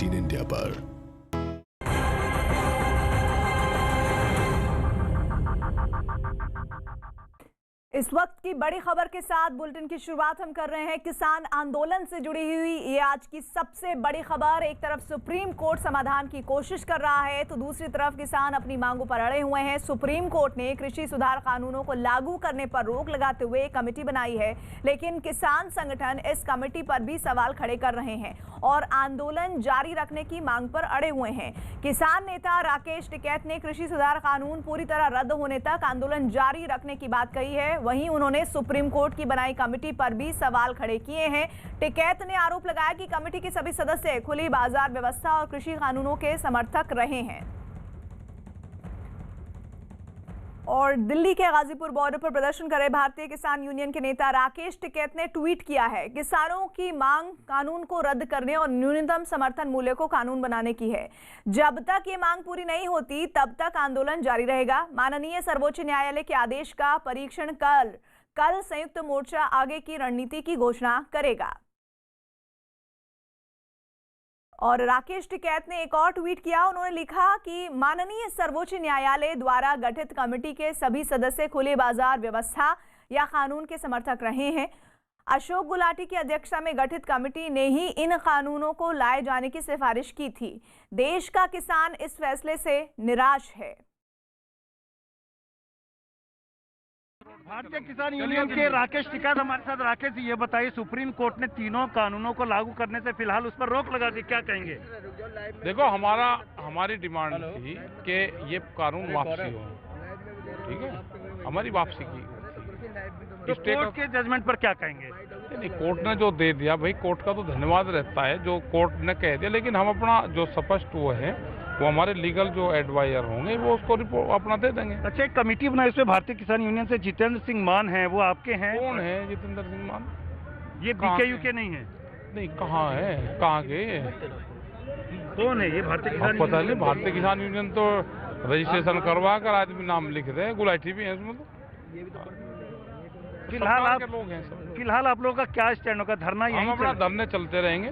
18 India पर। इस वक्त की बड़ी खबर के साथ बुलेटिन की शुरुआत हम कर रहे हैं। किसान आंदोलन से जुड़ी हुई ये आज की सबसे बड़ी खबर। एक तरफ सुप्रीम कोर्ट समाधान की कोशिश कर रहा है तो दूसरी तरफ किसान अपनी मांगों पर अड़े हुए हैं। सुप्रीम कोर्ट ने कृषि सुधार कानूनों को लागू करने पर रोक लगाते हुए कमेटी बनाई है, लेकिन किसान संगठन इस कमेटी पर भी सवाल खड़े कर रहे हैं और आंदोलन जारी रखने की मांग पर अड़े हुए हैं। किसान नेता राकेश टिकैत ने कृषि सुधार कानून पूरी तरह रद्द होने तक आंदोलन जारी रखने की बात कही है। वहीं उन्होंने सुप्रीम कोर्ट की बनाई कमेटी पर भी सवाल खड़े किए हैं। टिकैत ने आरोप लगाया कि कमेटी के सभी सदस्य खुली बाजार व्यवस्था और कृषि कानूनों के समर्थक रहे हैं। और दिल्ली के गाजीपुर बॉर्डर पर प्रदर्शन कर रहे भारतीय किसान यूनियन के नेता राकेश टिकैत ने ट्वीट किया है, किसानों की मांग कानून को रद्द करने और न्यूनतम समर्थन मूल्य को कानून बनाने की है। जब तक ये मांग पूरी नहीं होती तब तक आंदोलन जारी रहेगा। माननीय सर्वोच्च न्यायालय के आदेश का परीक्षण कल संयुक्त मोर्चा आगे की रणनीति की घोषणा करेगा। और राकेश टिकैत ने एक और ट्वीट किया। उन्होंने लिखा कि माननीय सर्वोच्च न्यायालय द्वारा गठित कमेटी के सभी सदस्य खुले बाजार व्यवस्था या कानून के समर्थक रहे हैं। अशोक गुलाटी की अध्यक्षता में गठित कमेटी ने ही इन कानूनों को लाए जाने की सिफारिश की थी। देश का किसान इस फैसले से निराश है। भारतीय किसान यूनियन के राकेश टिकैत हमारे साथ। राकेश जी, ये बताइए, सुप्रीम कोर्ट ने तीनों कानूनों को लागू करने से फिलहाल उस पर रोक लगा दी, क्या कहेंगे? देखो, हमारी डिमांड थी कि ये कानून वापसी हो, ठीक है, हमारी वापसी की। तो कोर्ट के जजमेंट पर क्या कहेंगे? नहीं, कोर्ट ने जो दे दिया भाई, कोर्ट का तो धन्यवाद रहता है जो कोर्ट ने कह दिया, लेकिन हम अपना जो स्पष्ट वो है वो हमारे लीगल जो एडवाइजर होंगे वो उसको रिपोर्ट अपना दे देंगे। अच्छा, एक कमेटी बनाई, इसमें भारतीय किसान यूनियन से जितेंद्र सिंह मान है, वो आपके हैं? कौन है जितेंद्र सिंह मान? ये बीकेयू के नहीं है? नहीं, कहाँ है, कहाँ के, कौन है ये भारतीय किसान? पता नहीं। भारतीय किसान यूनियन तो रजिस्ट्रेशन करवा कर आदमी नाम लिख रहे हैं, गुलाटी भी है इसमें। तो फिलहाल आप लोगों का क्या स्टैंड होगा? धरना? हम अपना धरने चलते रहेंगे,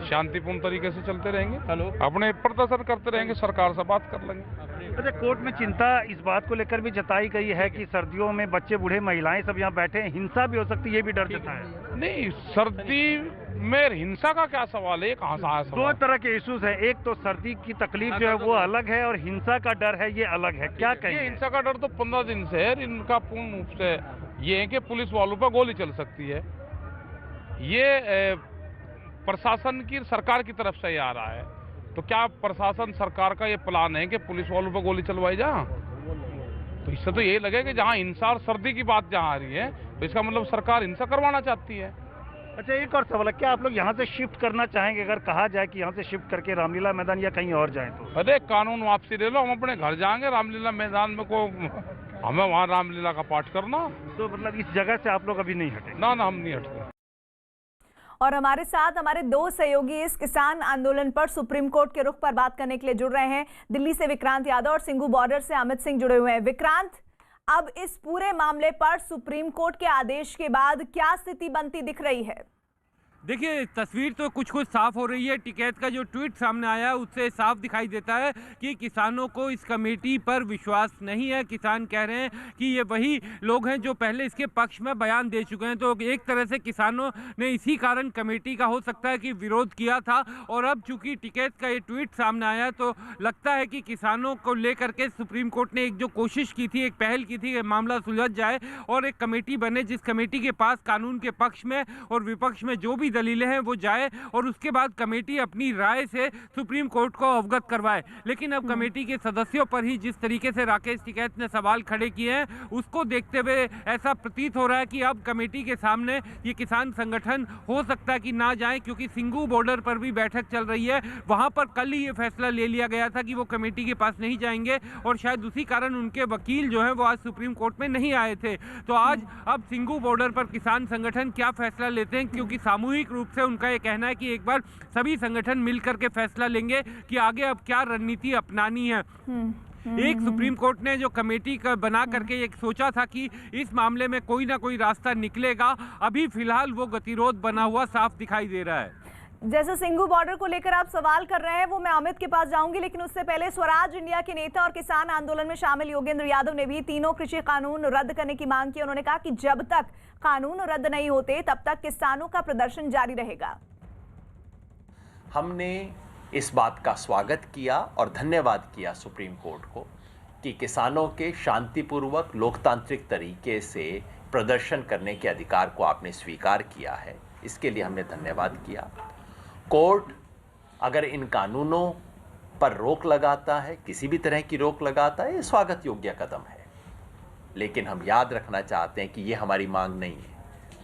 शांतिपूर्ण तरीके से चलते रहेंगे, अपने प्रदर्शन करते रहेंगे, सरकार से बात कर लेंगे। अच्छा, कोर्ट में चिंता इस बात को लेकर भी जताई गई है कि सर्दियों में बच्चे बूढ़े महिलाएं सब यहाँ बैठे हैं, हिंसा भी हो सकती है, ये भी डर जताया। नहीं, सर्दी में हिंसा का क्या सवाल है, कहाँ से आया सवाल? दो तरह के इश्यूज है, एक तो सर्दी की तकलीफ जो है वो अलग है और हिंसा का डर है ये अलग है, क्या कहेंगे? हिंसा का डर तो 15 दिन से है। इनका पूर्ण रूप से ये है कि पुलिस वालों पर गोली चल सकती है। ये प्रशासन की, सरकार की तरफ से आ रहा है, तो क्या प्रशासन सरकार का ये प्लान है कि पुलिस वालों पर गोली चलवाई जा? तो इससे तो यही लगे कि जहां हिंसा और सर्दी की बात जहां आ रही है तो इसका मतलब सरकार हिंसा करवाना चाहती है। अच्छा, एक और सवाल है, क्या आप लोग यहाँ से शिफ्ट करना चाहेंगे? अगर कहा जाए कि यहाँ से शिफ्ट करके रामलीला मैदान या कहीं और जाएं तो? अरे, कानून वापसी ले लो, हम अपने घर जाएंगे। रामलीला मैदान में को हमें वहाँ रामलीला का पाठ करना? तो मतलब इस जगह से आप लोग अभी नहीं हटे? ना, हम नहीं हटते। और हमारे साथ हमारे दो सहयोगी इस किसान आंदोलन पर सुप्रीम कोर्ट के रुख पर बात करने के लिए जुड़ रहे हैं। दिल्ली से विक्रांत यादव और सिंघू बॉर्डर से अमित सिंह जुड़े हुए हैं। विक्रांत, अब इस पूरे मामले पर सुप्रीम कोर्ट के आदेश के बाद क्या स्थिति बनती दिख रही है? देखिए, तस्वीर तो कुछ साफ हो रही है। टिकैत का जो ट्वीट सामने आया उससे साफ दिखाई देता है कि किसानों को इस कमेटी पर विश्वास नहीं है। किसान कह रहे हैं कि ये वही लोग हैं जो पहले इसके पक्ष में बयान दे चुके हैं, तो एक तरह से किसानों ने इसी कारण कमेटी का हो सकता है कि विरोध किया था। और अब चूंकि टिकैत का ये ट्वीट सामने आया तो लगता है कि किसानों को लेकर के सुप्रीम कोर्ट ने एक जो कोशिश की थी, एक पहल की थी कि मामला सुलझ जाए और एक कमेटी बने जिस कमेटी के पास कानून के पक्ष में और विपक्ष में जो भी दलीलें हैं वो जाए और उसके बाद कमेटी अपनी राय से सुप्रीम कोर्ट को अवगत करवाए। लेकिन अब कमेटी के सदस्यों पर ही जिस तरीके से राकेश टिकैत ने सवाल खड़े किए हैं उसको देखते हुए ऐसा प्रतीत हो रहा है कि अब कमेटी के सामने ये किसान संगठन हो सकता है कि ना जाए, क्योंकि सिंघू बॉर्डर पर भी बैठक चल रही है। वहां पर कल ही ये फैसला ले लिया गया था कि वो कमेटी के पास नहीं जाएंगे और शायद उसी कारण उनके वकील जो है वो आज सुप्रीम कोर्ट में नहीं आए थे। तो आज अब सिंघू बॉर्डर पर किसान संगठन क्या फैसला लेते हैं, क्योंकि सामूहिक रूप से उनका ये कहना है कि एक बार सभी संगठन मिलकर के फैसला लेंगे कि आगे अब क्या रणनीति अपनानी है। एक सुप्रीम कोर्ट ने जो कमेटी का बना करके एक सोचा था कि इस मामले में कोई ना कोई रास्ता निकलेगा, अभी फिलहाल वो गतिरोध बना हुआ साफ दिखाई दे रहा है। जैसे सिंघू बॉर्डर को लेकर आप सवाल कर रहे हैं वो मैं अमित के पास जाऊंगी, लेकिन उससे पहले स्वराज इंडिया के नेता और किसान आंदोलन में शामिल योगेंद्र यादव ने भी तीनों कृषि कानून रद्द करने की मांग की। उन्होंने कहा कि जब तक कानून रद्द नहीं होते तब तक किसानों का प्रदर्शन जारी रहेगा। हमने इस बात का स्वागत किया और धन्यवाद किया सुप्रीम कोर्ट को कि किसानों के शांतिपूर्वक लोकतांत्रिक तरीके से प्रदर्शन करने के अधिकार को आपने स्वीकार किया है। इसके लिए हमने धन्यवाद किया। कोर्ट अगर इन कानूनों पर रोक लगाता है, किसी भी तरह की रोक लगाता है, ये स्वागत योग्य कदम है। लेकिन हम याद रखना चाहते हैं कि ये हमारी मांग नहीं है।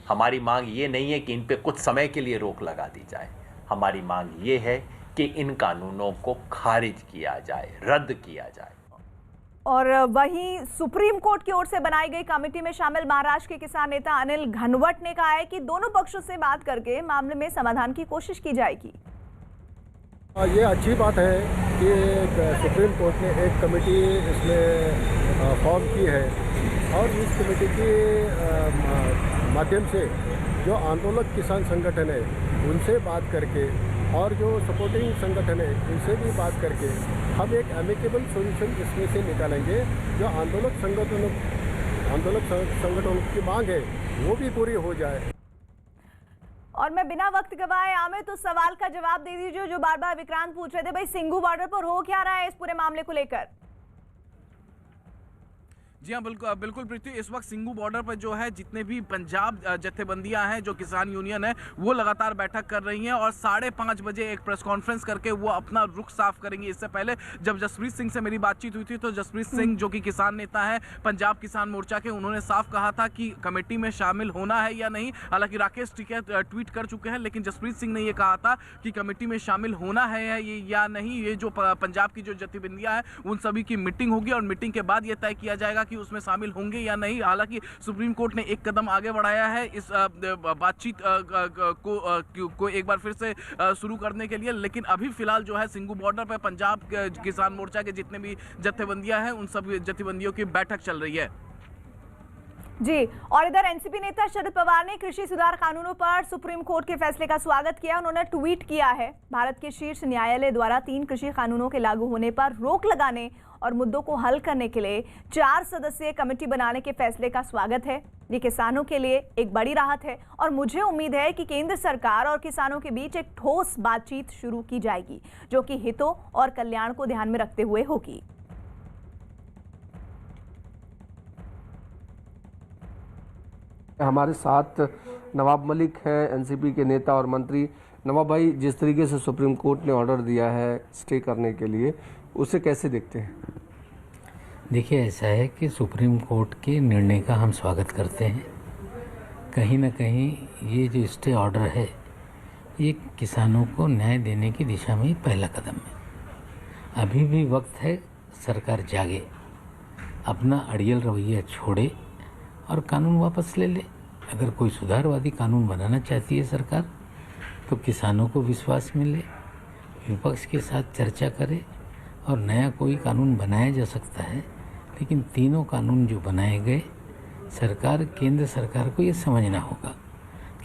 हमारी मांग ये नहीं है कि इन पे कुछ समय के लिए रोक लगा दी जाए। हमारी मांग ये है कि इन कानूनों को खारिज किया जाए, रद्द किया जाए। और वहीं सुप्रीम कोर्ट की ओर से बनाई गई कमेटी में शामिल महाराष्ट्र के किसान नेता अनिल घनवट ने कहा है कि दोनों पक्षों से बात करके मामले में समाधान की कोशिश की जाएगी। ये अच्छी बात है कि सुप्रीम कोर्ट ने एक कमेटी इसमें फॉर्म की है और इस कमेटी के माध्यम से जो आंदोलक किसान संगठन है उनसे बात करके और जो सपोर्टिंग संगठन है उनसे भी बात करके हम एक एमिकेबल सॉल्यूशन इसमें से निकालेंगे। जो आंदोलक संगठनों की मांग है वो भी पूरी हो जाए। और मैं बिना वक्त गवाए अमित उस सवाल का जवाब दे दीजिए जो बार बार विक्रांत पूछ रहे थे, भाई सिंघू बॉर्डर पर हो क्या रहा है इस पूरे मामले को लेकर? जी हाँ, बिल्कुल पृथ्वी, इस वक्त सिंघू बॉर्डर पर जो है जितने भी पंजाब जत्थेबंदियां हैं, जो किसान यूनियन है, वो लगातार बैठक कर रही हैं और 5:30 बजे एक प्रेस कॉन्फ्रेंस करके वो अपना रुख साफ करेंगी। इससे पहले जब जसप्रीत सिंह से मेरी बातचीत हुई थी तो जसप्रीत सिंह जो कि किसान नेता है पंजाब किसान मोर्चा के, उन्होंने साफ कहा था कि कमेटी में शामिल होना है या नहीं। हालांकि राकेश टिकैत ट्वीट कर चुके हैं, लेकिन जसप्रीत सिंह ने ये कहा था कि कमेटी में शामिल होना है या नहीं। ये जो पंजाब की जो जत्थेबंदियां हैं उन सभी की मीटिंग होगी और मीटिंग के बाद ये तय किया जाएगा कि उसमें शामिल होंगे या नहीं। हालांकि सुप्रीम कोर्ट ने एक कदम आगे बढ़ाया है इस बातचीत को एक बार फिर से शुरू करने के लिए, लेकिन अभी फिलहाल जो है सिंघू बॉर्डर पर पंजाब किसान मोर्चा के जितने भी जत्थेबंदियां हैं उन सब जत्थेबंदियों की बैठक चल रही है। जी, और इधर एनसीपी नेता शरद पवार ने कृषि सुधार कानूनों पर सुप्रीम कोर्ट के फैसले का स्वागत किया। उन्होंने ट्वीट किया है, भारत के शीर्ष न्यायालय द्वारा 3 कृषि कानूनों के लागू होने पर रोक लगाने और मुद्दों को हल करने के लिए 4 सदस्यीय कमेटी बनाने के फैसले का स्वागत है। ये किसानों के लिए एक बड़ी राहत है और मुझे उम्मीद है कि केंद्र सरकार और किसानों के बीच एक ठोस बातचीत शुरू की जाएगी जो कि हितों और कल्याण को ध्यान में रखते हुए होगी। हमारे साथ नवाब मलिक है, एनसीपी के नेता और मंत्री। नवाब भाई, जिस तरीके से सुप्रीम कोर्ट ने ऑर्डर दिया है स्टे करने के लिए, उसे कैसे देखते हैं? देखिए, ऐसा है कि सुप्रीम कोर्ट के निर्णय का हम स्वागत करते हैं। कहीं ना कहीं ये जो स्टे ऑर्डर है ये किसानों को न्याय देने की दिशा में पहला कदम है। अभी भी वक्त है, सरकार जागे, अपना अड़ियल रवैया छोड़े और कानून वापस ले ले। अगर कोई सुधारवादी कानून बनाना चाहती है सरकार तो किसानों को विश्वास मिले, विपक्ष के साथ चर्चा करे और नया कोई कानून बनाया जा सकता है। लेकिन तीनों कानून जो बनाए गए, केंद्र सरकार को ये समझना होगा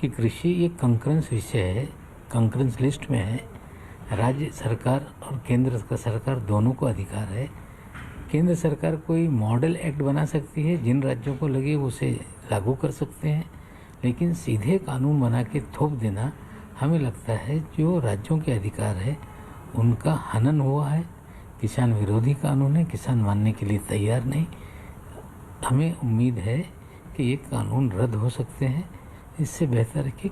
कि कृषि एक कंकरेंस विषय है, कंकरेंस लिस्ट में है। राज्य सरकार और केंद्र सरकार दोनों को अधिकार है। केंद्र सरकार कोई मॉडल एक्ट बना सकती है, जिन राज्यों को लगे उसे लागू कर सकते हैं, लेकिन सीधे कानून बना के थोप देना, हमें लगता है जो राज्यों के अधिकार है उनका हनन हुआ है। किसान विरोधी कानून है, किसान मानने के लिए तैयार नहीं। हमें उम्मीद है कि ये कानून रद्द हो सकते हैं। इससे बेहतर है कि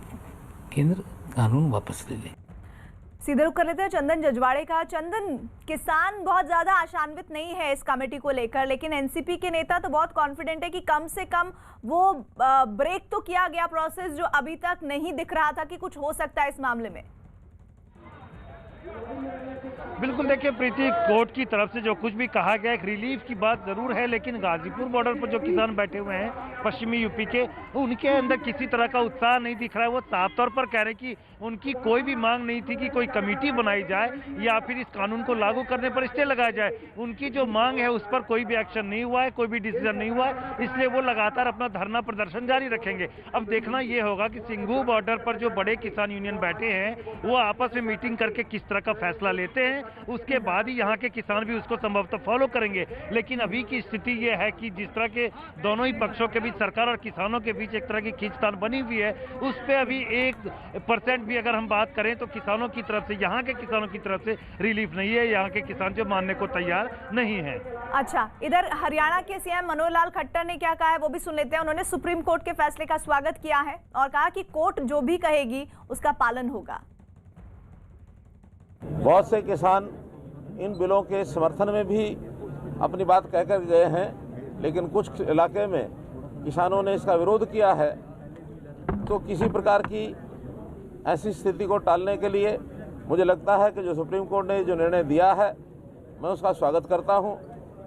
केंद्र कानून वापस ले ले। सीधे रुख कर लेते हैं चंदन जजवाड़े का। चंदन, किसान बहुत ज्यादा आशान्वित नहीं है इस कमेटी को लेकर, लेकिन एनसीपी के नेता तो बहुत कॉन्फिडेंट है कि कम से कम वो ब्रेक तो किया गया प्रोसेस जो अभी तक नहीं दिख रहा था कि कुछ हो सकता है इस मामले में। बिल्कुल, देखिए प्रीति, कोर्ट की तरफ से जो कुछ भी कहा गया, एक रिलीफ की बात जरूर है, लेकिन गाजीपुर बॉर्डर पर जो किसान बैठे हुए हैं पश्चिमी यूपी के, उनके अंदर किसी तरह का उत्साह नहीं दिख रहा है। वो साफ तौर पर कह रहे हैं कि उनकी कोई भी मांग नहीं थी कि कोई कमेटी बनाई जाए या फिर इस कानून को लागू करने पर स्टे लगाया जाए। उनकी जो मांग है उस पर कोई भी एक्शन नहीं हुआ है, कोई भी डिसीजन नहीं हुआ है, इसलिए वो लगातार अपना धरना प्रदर्शन जारी रखेंगे। अब देखना ये होगा कि सिंघू बॉर्डर पर जो बड़े किसान यूनियन बैठे हैं वो आपस में मीटिंग करके किस तरह का फैसला लेते हैं, उसके बाद ही यहाँ के किसान भी उसको संभवतः फॉलो करेंगे। लेकिन अभी की स्थिति ये है कि जिस तरह के दोनों ही पक्षों के बीच, सरकार और किसानों के बीच एक तरह की खींचतान बनी हुई है, उस पर अभी 1% भी अगर हम बात करें तो किसानों की तरफ से, यहाँ के किसानों की तरफ से रिलीफ नहीं है। यहाँ के किसान जो मानने को तैयार नहीं है। अच्छा, इधर हरियाणा के सीएम मनोहर लाल खट्टर ने क्या कहा है वो भी सुन लेते हैं। उन्होंने सुप्रीम कोर्ट के फैसले का स्वागत किया है और कहा कि कोर्ट जो भी कहेगी उसका पालन होगा। बहुत से किसान इन बिलों के समर्थन में भी अपनी बात कहकर गए हैं, लेकिन कुछ इलाके में किसानों ने इसका विरोध किया है। तो किसी प्रकार की ऐसी स्थिति को टालने के लिए मुझे लगता है कि जो सुप्रीम कोर्ट ने जो निर्णय दिया है, मैं उसका स्वागत करता हूं।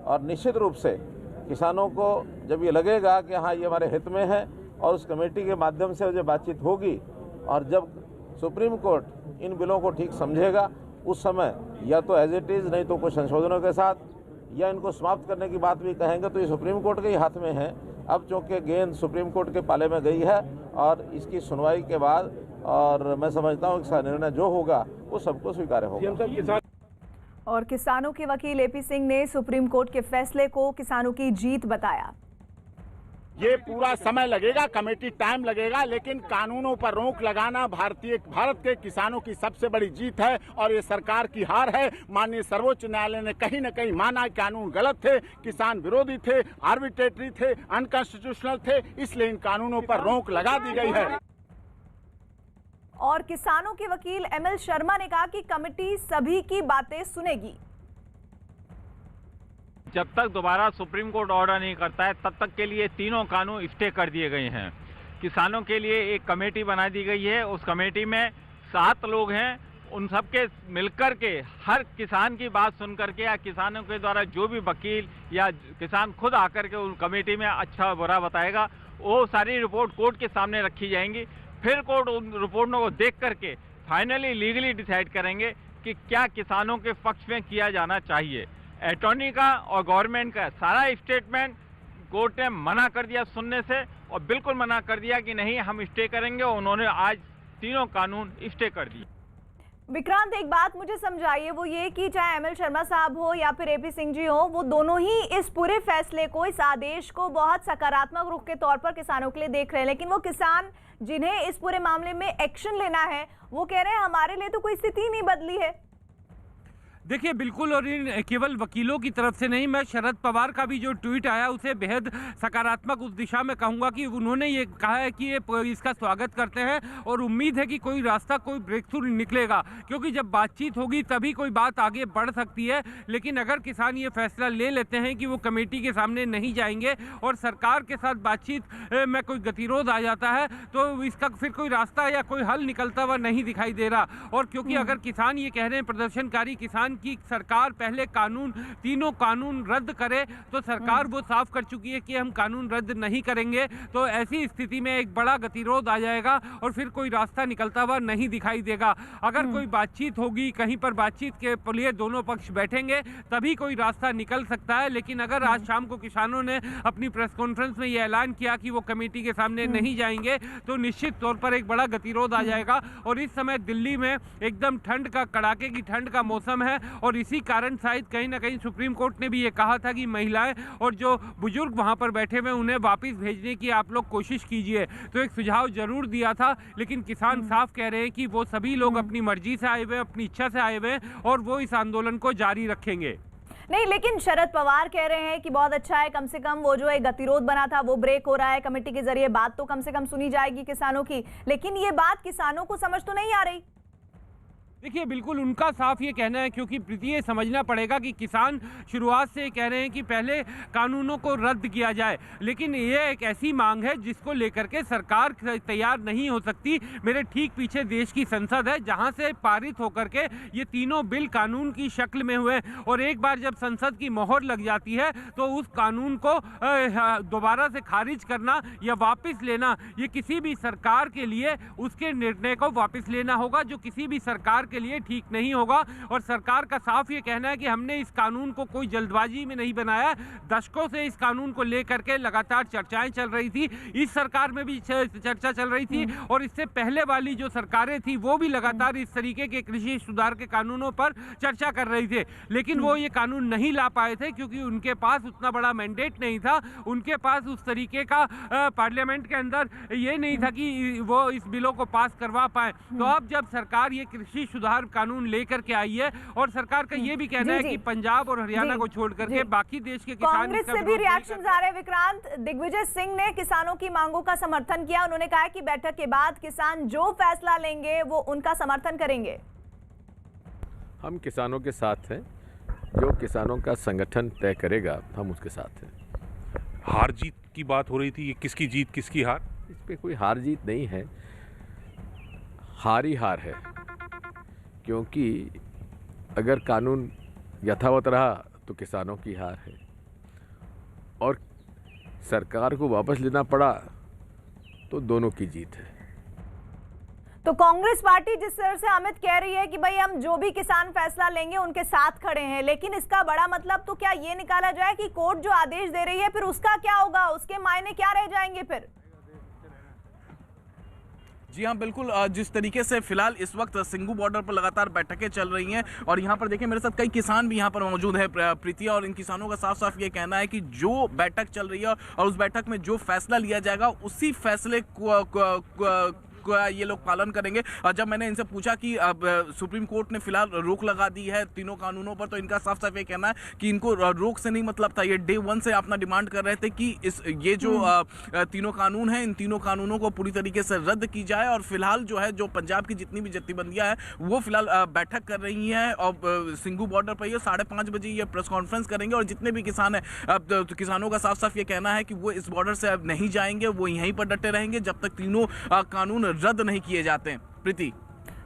और निश्चित रूप से किसानों को जब ये लगेगा कि हाँ ये हमारे हित में है और उस कमेटी के माध्यम से जो बातचीत होगी और जब सुप्रीम कोर्ट इन बिलों को ठीक समझेगा, उस समय या तो एज इट इज़, नहीं तो कुछ संशोधनों के साथ, या इनको समाप्त करने की बात भी कहेंगे तो ये सुप्रीम कोर्ट के ही हाथ में है। अब चूँकि गेंद सुप्रीम कोर्ट के पाले में गई है और इसकी सुनवाई के बाद, और मैं समझता हूँ इसका निर्णय जो होगा वो सबको स्वीकार्य होगा। और किसानों के वकील एपी सिंह ने सुप्रीम कोर्ट के फैसले को किसानों की जीत बताया। ये पूरा समय लगेगा, कमेटी टाइम लगेगा, लेकिन कानूनों पर रोक लगाना भारत के किसानों की सबसे बड़ी जीत है और ये सरकार की हार है। माननीय सर्वोच्च न्यायालय ने कहीं न कहीं माना कानून गलत थे, किसान विरोधी थे, आर्बिट्रेटरी थे, अनकॉन्स्टिट्यूशनल थे, इसलिए इन कानूनों पर रोक लगा दी गई है। और किसानों के वकील एमएल शर्मा ने कहा कि कमेटी सभी की बातें सुनेगी। जब तक दोबारा सुप्रीम कोर्ट ऑर्डर नहीं करता है तब तक के लिए तीनों कानून स्टे कर दिए गए हैं। किसानों के लिए एक कमेटी बना दी गई है, उस कमेटी में 7 लोग हैं। उन सब के मिलकर के हर किसान की बात सुन करके या किसानों के द्वारा जो भी वकील या किसान खुद आकर के उन कमेटी में अच्छा बुरा बताएगा, वो सारी रिपोर्ट कोर्ट के सामने रखी जाएंगी। फिर कोर्ट उन रिपोर्टों को देख करके फाइनली लीगली डिसाइड करेंगे कि क्या किसानों के पक्ष में किया जाना चाहिए। अटॉर्नी का और गवर्नमेंट का सारा स्टेटमेंट कोर्ट ने मना कर दिया सुनने से, और बिल्कुल मना कर दिया कि नहीं हम स्टे करेंगे। उन्होंने आज तीनों कानून स्टे कर दिए। विक्रांत, एक बात मुझे समझाइए, वो ये कि चाहे एमएल शर्मा साहब हो या फिर एपी सिंह जी हो, वो दोनों ही इस पूरे फैसले को, इस आदेश को बहुत सकारात्मक रुख के तौर पर किसानों के लिए देख रहे हैं, लेकिन वो किसान जिन्हें इस पूरे मामले में एक्शन लेना है वो कह रहे हैं हमारे लिए तो कोई स्थिति नहीं बदली है। देखिए बिल्कुल, और इन केवल वकीलों की तरफ से नहीं, मैं शरद पवार का भी जो ट्वीट आया उसे बेहद सकारात्मक उस दिशा में कहूँगा कि उन्होंने ये कहा है कि ये इसका स्वागत करते हैं और उम्मीद है कि कोई रास्ता, कोई ब्रेक थ्रू निकलेगा, क्योंकि जब बातचीत होगी तभी कोई बात आगे बढ़ सकती है। लेकिन अगर किसान ये फैसला ले लेते हैं कि वो कमेटी के सामने नहीं जाएंगे और सरकार के साथ बातचीत में कोई गतिरोध आ जाता है तो इसका फिर कोई रास्ता या कोई हल निकलता हुआ नहीं दिखाई दे रहा। और क्योंकि अगर किसान ये कह रहे हैं, प्रदर्शनकारी किसान, की सरकार पहले तीनों कानून रद्द करे, तो सरकार वो साफ कर चुकी है कि हम कानून रद्द नहीं करेंगे। तो ऐसी स्थिति में एक बड़ा गतिरोध आ जाएगा और फिर कोई रास्ता निकलता हुआ नहीं दिखाई देगा। अगर कोई बातचीत होगी, कहीं पर बातचीत के लिए दोनों पक्ष बैठेंगे तभी कोई रास्ता निकल सकता है। लेकिन अगर आज शाम को किसानों ने अपनी प्रेस कॉन्फ्रेंस में यह ऐलान किया कि वो कमेटी के सामने नहीं जाएंगे तो निश्चित तौर पर एक बड़ा गतिरोध आ जाएगा। और इस समय दिल्ली में एकदम ठंड का, कड़ाके की ठंड का मौसम है और इसी कारण शायद कहीं ना कहीं सुप्रीम कोर्ट ने भी ये कहा था कि महिलाएं और जो बुजुर्ग वहां पर बैठे हुए उन्हें वापस भेजने की आप लोग कोशिश कीजिए। तो एक सुझाव जरूर दिया था, लेकिन किसान साफ कह रहे हैं कि वो सभी लोग अपनी मर्जी से आए हुए, अपनी इच्छा से आए हुए और वो इस आंदोलन को जारी रखेंगे। नहीं, लेकिन शरद पवार कह रहे हैं कि बहुत अच्छा है, कम से कम वो जो एक गतिरोध बना था वो ब्रेक हो रहा है, कमेटी के जरिए बात तो कम से कम सुनी जाएगी किसानों की। लेकिन ये बात किसानों को समझ तो नहीं आ रही। देखिए बिल्कुल उनका साफ ये कहना है, क्योंकि प्रीति ये समझना पड़ेगा कि किसान शुरुआत से कह रहे हैं कि पहले कानूनों को रद्द किया जाए, लेकिन ये एक ऐसी मांग है जिसको लेकर के सरकार तैयार नहीं हो सकती। मेरे ठीक पीछे देश की संसद है जहां से पारित होकर के ये तीनों बिल कानून की शक्ल में हुए, और एक बार जब संसद की मोहर लग जाती है तो उस कानून को दोबारा से खारिज करना या वापस लेना, ये किसी भी सरकार के लिए उसके निर्णय को वापस लेना होगा, जो किसी भी सरकार के लिए ठीक नहीं होगा। और सरकार का साफ ये कहना है कि हमने इस कानून को कोई जल्दबाजी में नहीं बनाया। दशकों से इस कानून को लेकर के लगातार चर्चाएं चल रही थी, इस सरकार में भी चर्चा चल रही थी, और इससे पहले वाली जो सरकारें थी वो भी लगातार इस तरीके के कृषि सुधार के कानूनों पर चर्चा कर रही थे, लेकिन वो ये कानून नहीं ला पाए थे क्योंकि उनके पास उतना बड़ा मैंडेट नहीं था, उनके पास उस तरीके का पार्लियामेंट के अंदर ये नहीं था कि वो इस बिलों को पास करवा पाए। तो अब जब सरकार ये कृषि सुधार कानून लेकर के आई है, और सरकार का ये भी कहना है कि पंजाब और हरियाणा को छोड़ करके बाकी देश के किसान कांग्रेस से भी रिएक्शंस आ रहे हैं। विक्रांत, दिग्विजय सिंह ने किसानों की मांगों का समर्थन किया, उन्होंने कहा कि बैठक के बाद किसान जो फैसला लेंगे वो उनका समर्थन करेंगे। हम किसानों के साथ हैं, जो किसानों का संगठन तय करेगा हम उसके साथ हैं। हार जीत की बात हो रही थी, ये किसकी जीत किसकी हार? इस पे कोई हार जीत नहीं है, हार ही हार है, क्योंकि अगर कानून यथावत रहा तो किसानों की हार है, और सरकार को वापस लेना पड़ा तो दोनों की जीत है। तो कांग्रेस पार्टी जिस तरह से अमित कह रही है कि भाई हम जो भी किसान फैसला लेंगे उनके साथ खड़े हैं, लेकिन इसका बड़ा मतलब तो क्या ये निकाला जाए कि कोर्ट जो आदेश दे रही है फिर उसका क्या होगा, उसके मायने क्या रह जाएंगे फिर? जी हाँ, बिल्कुल। जिस तरीके से फिलहाल इस वक्त सिंगू बॉर्डर पर लगातार बैठकें चल रही हैं, और यहाँ पर देखिए मेरे साथ कई किसान भी यहाँ पर मौजूद है प्रीति, और इन किसानों का साफ साफ ये कहना है कि जो बैठक चल रही है और उस बैठक में जो फैसला लिया जाएगा उसी फैसले ये लोग पालन करेंगे। और जब मैंने इनसे पूछा कि अब सुप्रीम कोर्ट ने फिलहाल रोक लगा दी है तीनों कानूनों पर, तो इनका साफ साफ ये कहना है कि इनको रोक से नहीं मतलब था, ये डे 1 से अपना डिमांड कर रहे थे कि ये जो तीनों कानून हैं, इन तीनों कानूनों को पूरी तरीके से रद्द की जाए। और फिलहाल जो है, जो पंजाब की जितनी भी जत्थेबंदियां हैं वो फिलहाल बैठक कर रही हैं, और सिंगू बॉर्डर पर ये 5:30 बजे ये प्रेस कॉन्फ्रेंस करेंगे, और जितने भी किसान हैं तो किसानों का साफ साफ ये कहना है कि वो इस बॉर्डर से अब नहीं जाएंगे, वो यहीं पर डटे रहेंगे जब तक तीनों कानून रद्द नहीं किए जाते हैं। प्रीति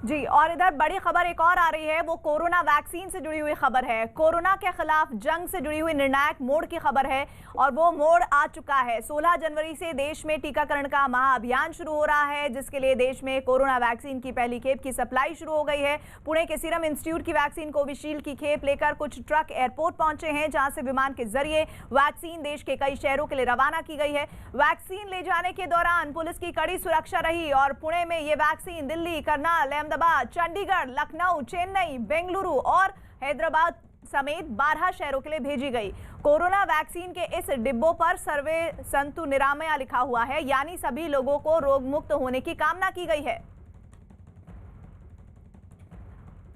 जी, और इधर बड़ी खबर एक और आ रही है, वो कोरोना वैक्सीन से जुड़ी हुई खबर है। कोरोना के खिलाफ जंग से जुड़ी हुई निर्णायक मोड़ की खबर है, और वो मोड़ आ चुका है। 16 जनवरी से देश में टीकाकरण का महाअभियान शुरू हो रहा है, जिसके लिए देश में कोरोना वैक्सीन की पहली खेप की सप्लाई शुरू हो गई है। पुणे के सीरम इंस्टीट्यूट की वैक्सीन कोविशील्ड की खेप लेकर कुछ ट्रक एयरपोर्ट पहुंचे हैं, जहां से विमान के जरिए वैक्सीन देश के कई शहरों के लिए रवाना की गई है। वैक्सीन ले जाने के दौरान पुलिस की कड़ी सुरक्षा रही, और पुणे में ये वैक्सीन दिल्ली, करनाल, अहमदाबाद, चंडीगढ़, लखनऊ, चेन्नई, बेंगलुरु और हैदराबाद समेत 12 शहरों के लिए भेजी गई। कोरोना वैक्सीन के इस डिब्बों पर सर्वे संतु निरामया लिखा हुआ है, यानी सभी लोगों को रोग मुक्त होने की कामना की गई है।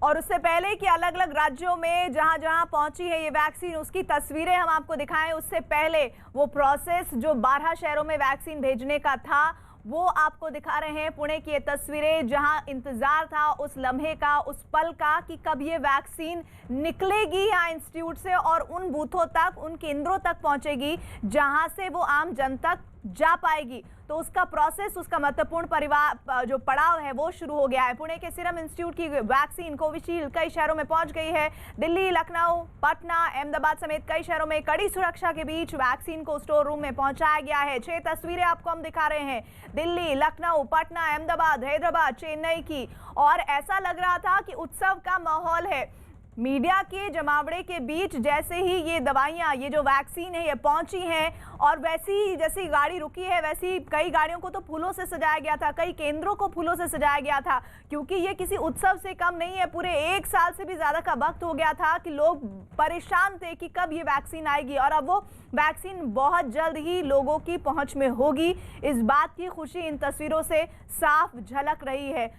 और उससे पहले कि अलग अलग राज्यों में जहां जहां पहुंची है ये वैक्सीन, उसकी तस्वीरें हम आपको दिखाएं, उससे पहले वो प्रोसेस जो 12 शहरों में वैक्सीन भेजने का था वो आपको दिखा रहे हैं। पुणे की ये तस्वीरें जहां इंतजार था उस लम्हे का, उस पल का कि कब ये वैक्सीन निकलेगी यहाँ इंस्टीट्यूट से और उन बूथों तक, उन केंद्रों तक पहुंचेगी जहां से वो आम जन तक जा पाएगी। तो उसका प्रोसेस, उसका महत्वपूर्ण जो पड़ाव है वो शुरू हो गया है। पुणे के सीरम इंस्टीट्यूट की वैक्सीन कोविशील्ड कई शहरों में पहुंच गई है। दिल्ली, लखनऊ, पटना, अहमदाबाद समेत कई शहरों में कड़ी सुरक्षा के बीच वैक्सीन को स्टोर रूम में पहुंचाया गया है। 6 तस्वीरें आपको हम दिखा रहे हैं, दिल्ली, लखनऊ, पटना, अहमदाबाद, हैदराबाद, चेन्नई की, और ऐसा लग रहा था कि उत्सव का माहौल है। मीडिया के जमावड़े के बीच जैसे ही ये दवाइयाँ, ये जो वैक्सीन है ये पहुंची हैं, और वैसी ही जैसी गाड़ी रुकी है वैसी कई गाड़ियों को तो फूलों से सजाया गया था, कई केंद्रों को फूलों से सजाया गया था, क्योंकि ये किसी उत्सव से कम नहीं है। पूरे 1 साल से भी ज़्यादा का वक्त हो गया था कि लोग परेशान थे कि कब ये वैक्सीन आएगी, और अब वो वैक्सीन बहुत जल्द ही लोगों की पहुँच में होगी। इस बात की खुशी इन तस्वीरों से साफ झलक रही है।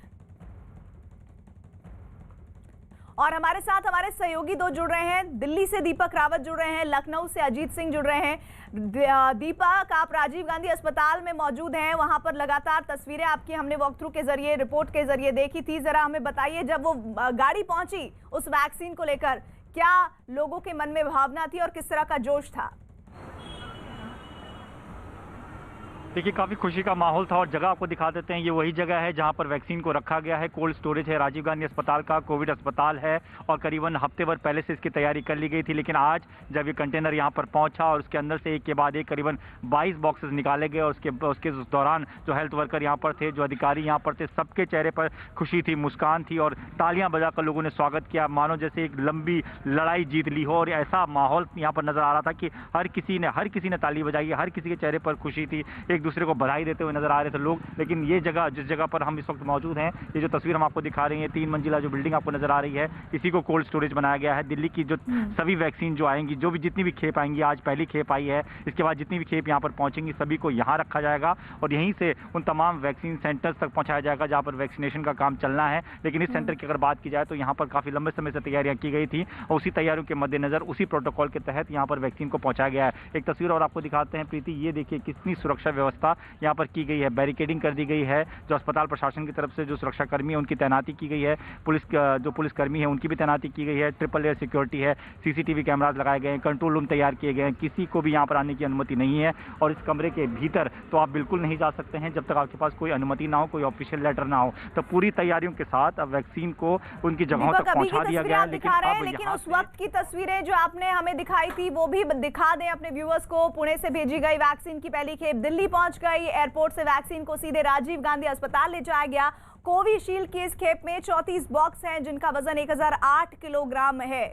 और हमारे साथ हमारे सहयोगी दो जुड़ रहे हैं। दिल्ली से दीपक रावत जुड़ रहे हैं, लखनऊ से अजीत सिंह जुड़ रहे हैं। दीपक, आप राजीव गांधी अस्पताल में मौजूद हैं, वहां पर लगातार तस्वीरें आपकी हमने वॉक थ्रू के जरिए, रिपोर्ट के जरिए देखी थी। जरा हमें बताइए, जब वो गाड़ी पहुंची उस वैक्सीन को लेकर, क्या लोगों के मन में भावना थी और किस तरह का जोश था? देखिए, काफ़ी खुशी का माहौल था और जगह आपको दिखा देते हैं। ये वही जगह है जहां पर वैक्सीन को रखा गया है। कोल्ड स्टोरेज है, राजीव गांधी अस्पताल का कोविड अस्पताल है और करीबन हफ्ते भर पहले से इसकी तैयारी कर ली गई थी। लेकिन आज जब ये कंटेनर यहां पर पहुंचा और उसके अंदर से एक के बाद एक करीबन 22 बॉक्सेस निकाले गए और उसके दौरान जो हेल्थ वर्कर यहाँ पर थे, जो अधिकारी यहाँ पर थे, सबके चेहरे पर खुशी थी, मुस्कान थी और तालियां बजाकर लोगों ने स्वागत किया, मानो जैसे एक लंबी लड़ाई जीत ली हो। और ऐसा माहौल यहाँ पर नजर आ रहा था कि हर किसी ने ताली बजाई, हर किसी के चेहरे पर खुशी थी, एक दूसरे को बधाई देते हुए नजर आ रहे थे लोग। लेकिन ये जगह, जिस जगह पर हम इस वक्त मौजूद हैं, ये जो तस्वीर हम आपको दिखा रहे हैं, 3 मंजिला जो बिल्डिंग आपको नजर आ रही है, इसी को कोल्ड स्टोरेज बनाया गया है। दिल्ली की जो सभी वैक्सीन जो आएंगी, जो भी जितनी भी खेप आएंगी, आज पहली खेप आई है, इसके बाद जितनी भी खेप यहाँ पर पहुंचेंगी सभी को यहाँ रखा जाएगा और यहीं से उन तमाम वैक्सीन सेंटर्स तक पहुंचाया जाएगा जहाँ पर वैक्सीनेशन का काम चलना है। लेकिन इस सेंटर की अगर बात की जाए तो यहाँ पर काफी लंबे समय से तैयारियां की गई थी और उसी तैयारियों के मद्देनजर, उसी प्रोटोकॉल के तहत यहाँ पर वैक्सीन को पहुंचाया गया है। एक तस्वीर और आपको दिखाते हैं प्रीति, ये देखिए कितनी सुरक्षा व्यवस्था यहाँ पर की गई है, बैरिकेडिंग कर दी गई है। जो अस्पताल प्रशासन की तरफ से जो सुरक्षा कर्मी है उनकी तैनाती की गई है, जो पुलिसकर्मी है उनकी भी तैनाती की गई है, ट्रिपल लेयर सिक्योरिटी है, सीसीटीवी कैमराज लगाए गए हैं, कंट्रोल रूम तैयार किए गए हैं, किसी को भी यहाँ पर आने की अनुमति नहीं है। और इस कमरे के भीतर तो आप बिल्कुल नहीं जा सकते हैं जब तक आपके पास कोई अनुमति ना हो, कोई ऑफिशियल लेटर ना हो। तो पूरी तैयारियों के साथ अब वैक्सीन को उनकी जगहों तक पहुंचा दिया गया है। लेकिन उस वक्त की तस्वीरें जो आपने हमें दिखाई थी वो भी दिखा दें अपने व्यूअर्स को। पुणे से भेजी गई वैक्सीन की पहली खेप दिल्ली पहुंच गई, एयरपोर्ट से वैक्सीन को सीधे राजीव गांधी अस्पताल ले जाया गया। कोविशील्ड की इस खेप में 34 बॉक्स हैं जिनका वजन 1008 किलोग्राम है।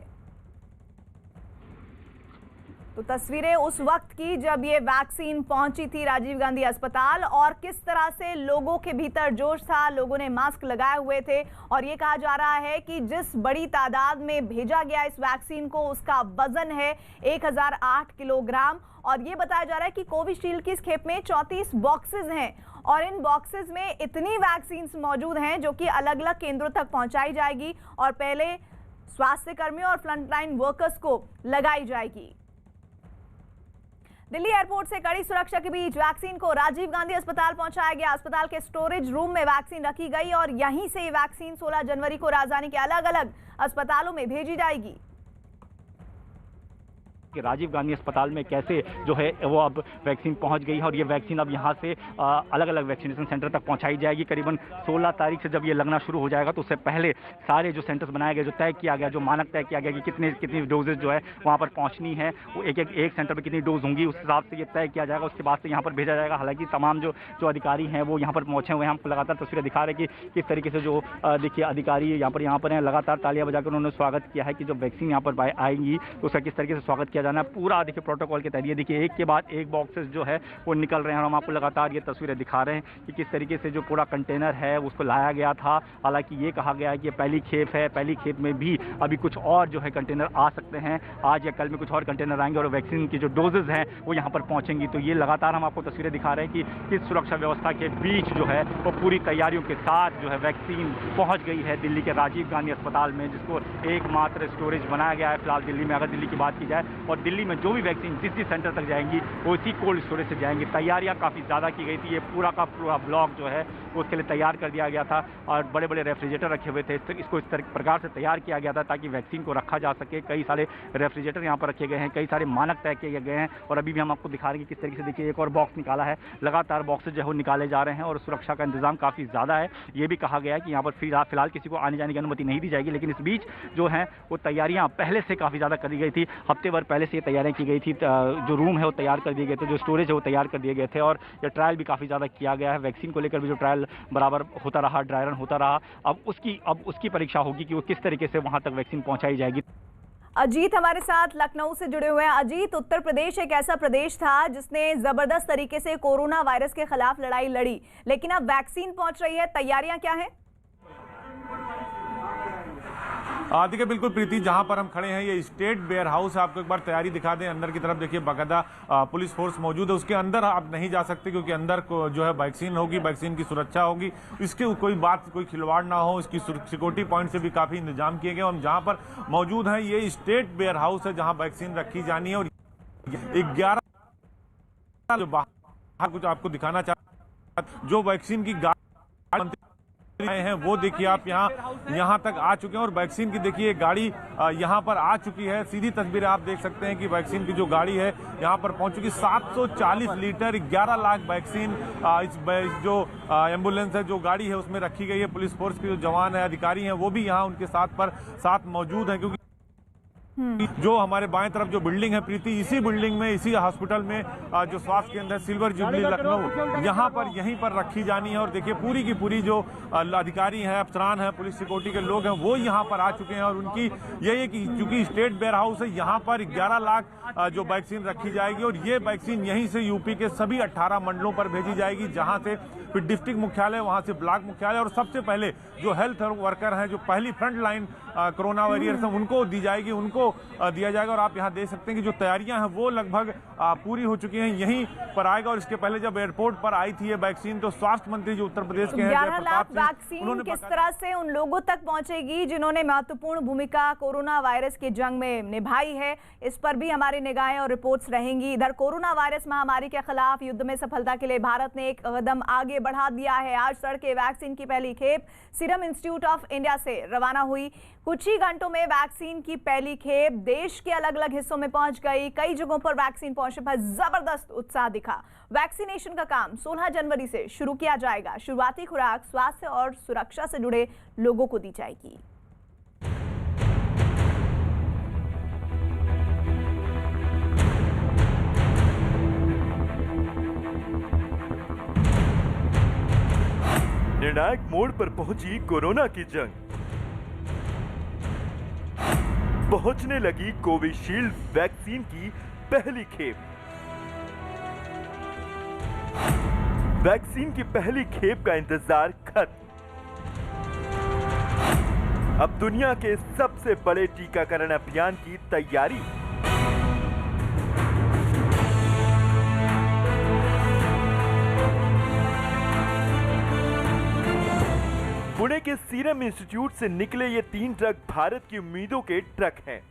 तो तस्वीरें उस वक्त की जब ये वैक्सीन पहुंची थी राजीव गांधी अस्पताल और किस तरह से लोगों के भीतर जोश था, लोगों ने मास्क लगाए हुए थे और ये कहा जा रहा है कि जिस बड़ी तादाद में भेजा गया इस वैक्सीन को, उसका वजन है 1008 किलोग्राम। और ये बताया जा रहा है कि कोविशील्ड की इस खेप में 34 बॉक्सेस हैं और इन बॉक्सेस में इतनी वैक्सीन मौजूद हैं जो कि अलग अलग केंद्रों तक पहुंचाई जाएगी और पहले स्वास्थ्य कर्मियों और फ्रंटलाइन वर्कर्स को लगाई जाएगी। दिल्ली एयरपोर्ट से कड़ी सुरक्षा के बीच वैक्सीन को राजीव गांधी अस्पताल पहुंचाया गया। अस्पताल के स्टोरेज रूम में वैक्सीन रखी गई और यहीं से ये वैक्सीन 16 जनवरी को राजधानी के अलग अलग अस्पतालों में भेजी जाएगी। कि राजीव गांधी अस्पताल में कैसे जो है वो अब वैक्सीन पहुंच गई है और ये वैक्सीन अब यहाँ से अलग अलग वैक्सीनेशन सेंटर तक पहुंचाई जाएगी। करीबन 16 तारीख से जब ये लगना शुरू हो जाएगा तो उससे पहले सारे जो सेंटर्स बनाए गए, जो तय किया गया, जो मानक तय किया गया कि कितनी डोजेज जो है वहाँ पर पहुँचनी है, वो एक सेंटर पर कितनी डोज होंगी, उस हिसाब से ये तय किया जाएगा। उसके बाद से यहाँ पर भेजा जाएगा। हालांकि तमाम जो अधिकारी हैं वो यहाँ पर पहुँचे हुए हैं, हमको लगातार तस्वीरें दिखा रहे हैं कि किस तरीके से जो देखिए अधिकारी यहाँ पर हैं, लगातार तालियां बजाकर उन्होंने स्वागत किया है कि जब वैक्सीन यहाँ पर आएंगी तो उसका किस तरीके से स्वागत किया जाना है। पूरा देखिए प्रोटोकॉल के तहत ये देखिए एक के बाद एक बॉक्सेस जो है वो निकल रहे हैं और हम आपको लगातार ये तस्वीरें दिखा रहे हैं कि किस तरीके से जो पूरा कंटेनर है उसको लाया गया था। हालांकि ये कहा गया है कि पहली खेप है, पहली खेप में भी अभी कुछ और जो है कंटेनर आ सकते हैं, आज या कल में कुछ और कंटेनर आएंगे और वैक्सीन की जो डोजेज हैं वो यहाँ पर पहुँचेंगी। तो ये लगातार हम आपको तस्वीरें दिखा रहे हैं कि किस सुरक्षा व्यवस्था के बीच जो है वो पूरी तैयारियों के साथ जो है वैक्सीन पहुँच गई है दिल्ली के राजीव गांधी अस्पताल में, जिसको एकमात्र स्टोरेज बनाया गया है फिलहाल दिल्ली में। अगर दिल्ली की बात की जाए और दिल्ली में जो भी वैक्सीन जिस सेंटर तक जाएंगी वो इसी कोल्ड स्टोरेज से जाएंगी। तैयारियां काफ़ी ज़्यादा की गई थी, ये पूरा का पूरा ब्लॉक जो है वो उसके लिए तैयार कर दिया गया था और बड़े बड़े रेफ्रिजरेटर रखे हुए थे। इसको इस प्रकार से तैयार किया गया था ताकि वैक्सीन को रखा जा सके। कई सारे रेफ्रिजरेटर यहाँ पर रखे गए हैं, कई सारे मानक तय किए गए हैं और अभी भी हम आपको दिखा रहे हैं कि किस तरीके से देखिए एक और बॉक्स निकाला है। लगातार बॉक्सेज जो है वो निकाले जा रहे हैं और सुरक्षा का इंतजाम काफ़ी ज़्यादा है। ये भी कहा गया है कि यहाँ पर फिलहाल किसी को आने जाने की अनुमति नहीं दी जाएगी। लेकिन इस बीच जो है वो तैयारियाँ पहले से काफ़ी ज़्यादा करी गई थी, हफ्ते भर पहले से ये तैयारियाँ की गई थी। जो रूम है वो तैयार कर दिए गए थे, जो स्टोरेज है वो तैयार कर दिए गए थे और ये ट्रायल भी काफ़ी ज़्यादा किया गया है। वैक्सीन को लेकर भी जो ट्रायल बराबर होता रहा, ड्राई रन होता रहा, अब उसकी परीक्षा होगी कि वो किस तरीके से वहाँ तक वैक्सीन पहुँचाई जाएगी। अजीत हमारे साथ लखनऊ से जुड़े हुए हैं। अजीत, उत्तर प्रदेश एक ऐसा प्रदेश था जिसने जबरदस्त तरीके से कोरोना वायरस के खिलाफ लड़ाई लड़ी, लेकिन अब वैक्सीन पहुंच रही है, तैयारियां क्या हैं? देखिए बिल्कुल प्रीति, जहां पर हम खड़े हैं ये स्टेट वेयर हाउस है। आपको एक बार तैयारी दिखा दें। अंदर की तरफ देखिए बाकायदा पुलिस फोर्स मौजूद है। उसके अंदर आप नहीं जा सकते क्योंकि अंदर को जो है वैक्सीन होगी, वैक्सीन की सुरक्षा होगी, इसके कोई खिलवाड़ ना हो, इसकी सिक्योरिटी पॉइंट से भी काफी इंतजाम किए गए। हम जहां पर मौजूद हैं ये स्टेट वेयर हाउस है जहां वैक्सीन रखी जानी है। और 11 जो बाहर कुछ आपको दिखाना चाहता, जो वैक्सीन की गाड़ी आए हैं वो देखिए आप यहाँ तक आ चुके हैं। और वैक्सीन की देखिए गाड़ी यहाँ पर आ चुकी है। सीधी तस्वीरें आप देख सकते हैं कि वैक्सीन की जो गाड़ी है यहाँ पर पहुंच चुकी। 740 लीटर 11 लाख वैक्सीन इस जो एम्बुलेंस है, जो गाड़ी है उसमें रखी गई है। पुलिस फोर्स के जो जवान है, अधिकारी हैं, वो भी यहाँ उनके साथ मौजूद हैं। क्योंकि जो हमारे बाएं तरफ जो बिल्डिंग है प्रीति, इसी बिल्डिंग में, इसी हॉस्पिटल में जो स्वास्थ्य केंद्र है सिल्वर जुबली लखनऊ, यहाँ पर यहीं पर रखी जानी है। और देखिए पूरी की पूरी जो अधिकारी हैं, अफसरान हैं, पुलिस सिक्योरिटी के लोग हैं, वो यहाँ पर आ चुके हैं। और उनकी यही है कि चूंकि स्टेट वेयर हाउस है, यहाँ पर 11 लाख जो वैक्सीन रखी जाएगी। और ये वैक्सीन यहीं से यूपी के सभी 18 मंडलों पर भेजी जाएगी, जहाँ से फिर डिस्ट्रिक्ट मुख्यालय, वहाँ से ब्लॉक मुख्यालय, और सबसे पहले जो हेल्थ वर्कर हैं, जो पहली फ्रंट लाइन कोरोना वॉरियर्स हैं, उनको दी जाएगी, उनको दिया जाएगा। और आप यहाँ देख सकते हैं कि जो तैयारियां हैं वो लगभग पूरी हो चुकी हैं। यहीं पर आएगा। और इसके पहले जब एयरपोर्ट पर आई थी ये वैक्सीन, तो स्वास्थ्य मंत्री जो उत्तर प्रदेश के हैं 11 लाख वैक्सीन किस तरह से उन लोगों तक पहुंचेगी जिन्होंने महत्वपूर्ण भूमिका कोरोना वायरस की जंग में निभाई है, इस पर भी हमारी निगाहें और रिपोर्ट्स रहेंगी। इधर कोरोना वायरस महामारी के खिलाफ युद्ध में सफलता के लिए भारत ने एक कदम आगे बढ़ा दिया है। आज तड़के वैक्सीन की पहली खेप सीरम इंस्टीट्यूट ऑफ इंडिया से रवाना हुई। कुछ ही घंटों में वैक्सीन की पहली खेप देश के अलग अलग हिस्सों में पहुंच गई। कई जगहों पर वैक्सीन पहुंचने पर जबरदस्त उत्साह दिखा। वैक्सीनेशन का काम 16 जनवरी से शुरू किया जाएगा। शुरुआती खुराक स्वास्थ्य और सुरक्षा से जुड़े लोगों को दी जाएगी। निर्णायक मोड़ पर पहुंची कोरोना की जंग। पहुंचने लगी कोविशील्ड वैक्सीन की पहली खेप। वैक्सीन की पहली खेप का इंतजार खत्म। अब दुनिया के सबसे बड़े टीकाकरण अभियान की तैयारी। पुणे के सीरम इंस्टीट्यूट से निकले ये 3 ट्रक भारत की उम्मीदों के ट्रक हैं,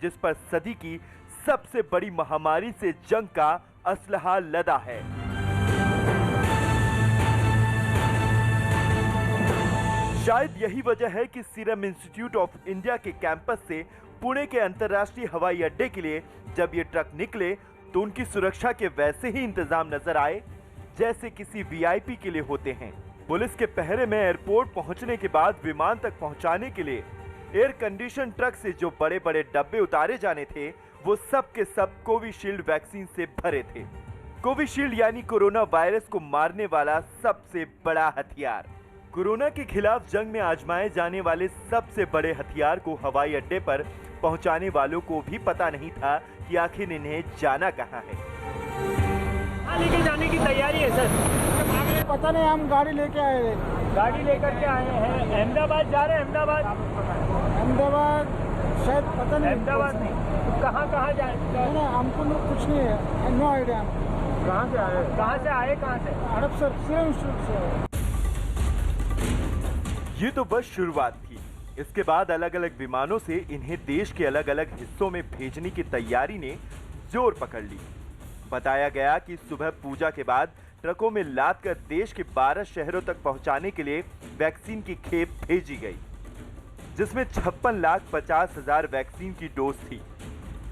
जिस पर सदी की सबसे बड़ी महामारी से जंग का असलहा लदा है। शायद यही वजह है कि सीरम इंस्टीट्यूट ऑफ इंडिया के कैंपस से पुणे के अंतर्राष्ट्रीय हवाई अड्डे के लिए जब ये ट्रक निकले तो उनकी सुरक्षा के वैसे ही इंतजाम नजर आए जैसे किसी वीआईपी के लिए होते हैं। पुलिस के पहरे में एयरपोर्ट पहुंचने के बाद विमान तक पहुंचाने के लिए एयर कंडीशन ट्रक से जो बड़े बड़े डब्बे उतारे जाने थे वो सब के सब कोविशील्ड वैक्सीन से भरे थे। कोविशील्ड यानी कोरोना वायरस को मारने वाला सबसे बड़ा हथियार। कोरोना के खिलाफ जंग में आजमाए जाने वाले सबसे बड़े हथियार को हवाई अड्डे पर पहुंचाने वालों को भी पता नहीं था कि आखिर इन्हें जाना कहां है। लेके जाने की तैयारी है सर। पता नहीं, हम गाड़ी लेके आए हैं। गाड़ी लेकर के आए हैं। अहमदाबाद जा रहे हैं। अहमदाबाद शायद पता नहीं। अहमदाबाद नहीं, तो कहाँ जाए? हमको कुछ नहीं है, नो आइडिया। कहाँ से आए? कहाँ से? अरब सर, सीरम इंस्टीट्यूट से। ये तो बस शुरुआत थी। इसके बाद अलग अलग विमानों से इन्हें देश के अलग अलग हिस्सों में भेजने की तैयारी ने जोर पकड़ ली। बताया गया कि सुबह पूजा के बाद ट्रकों में लाद कर देश के 12 शहरों तक पहुंचाने के लिए वैक्सीन की खेप भेजी गई, जिसमें 56,50,000 वैक्सीन की डोज थी।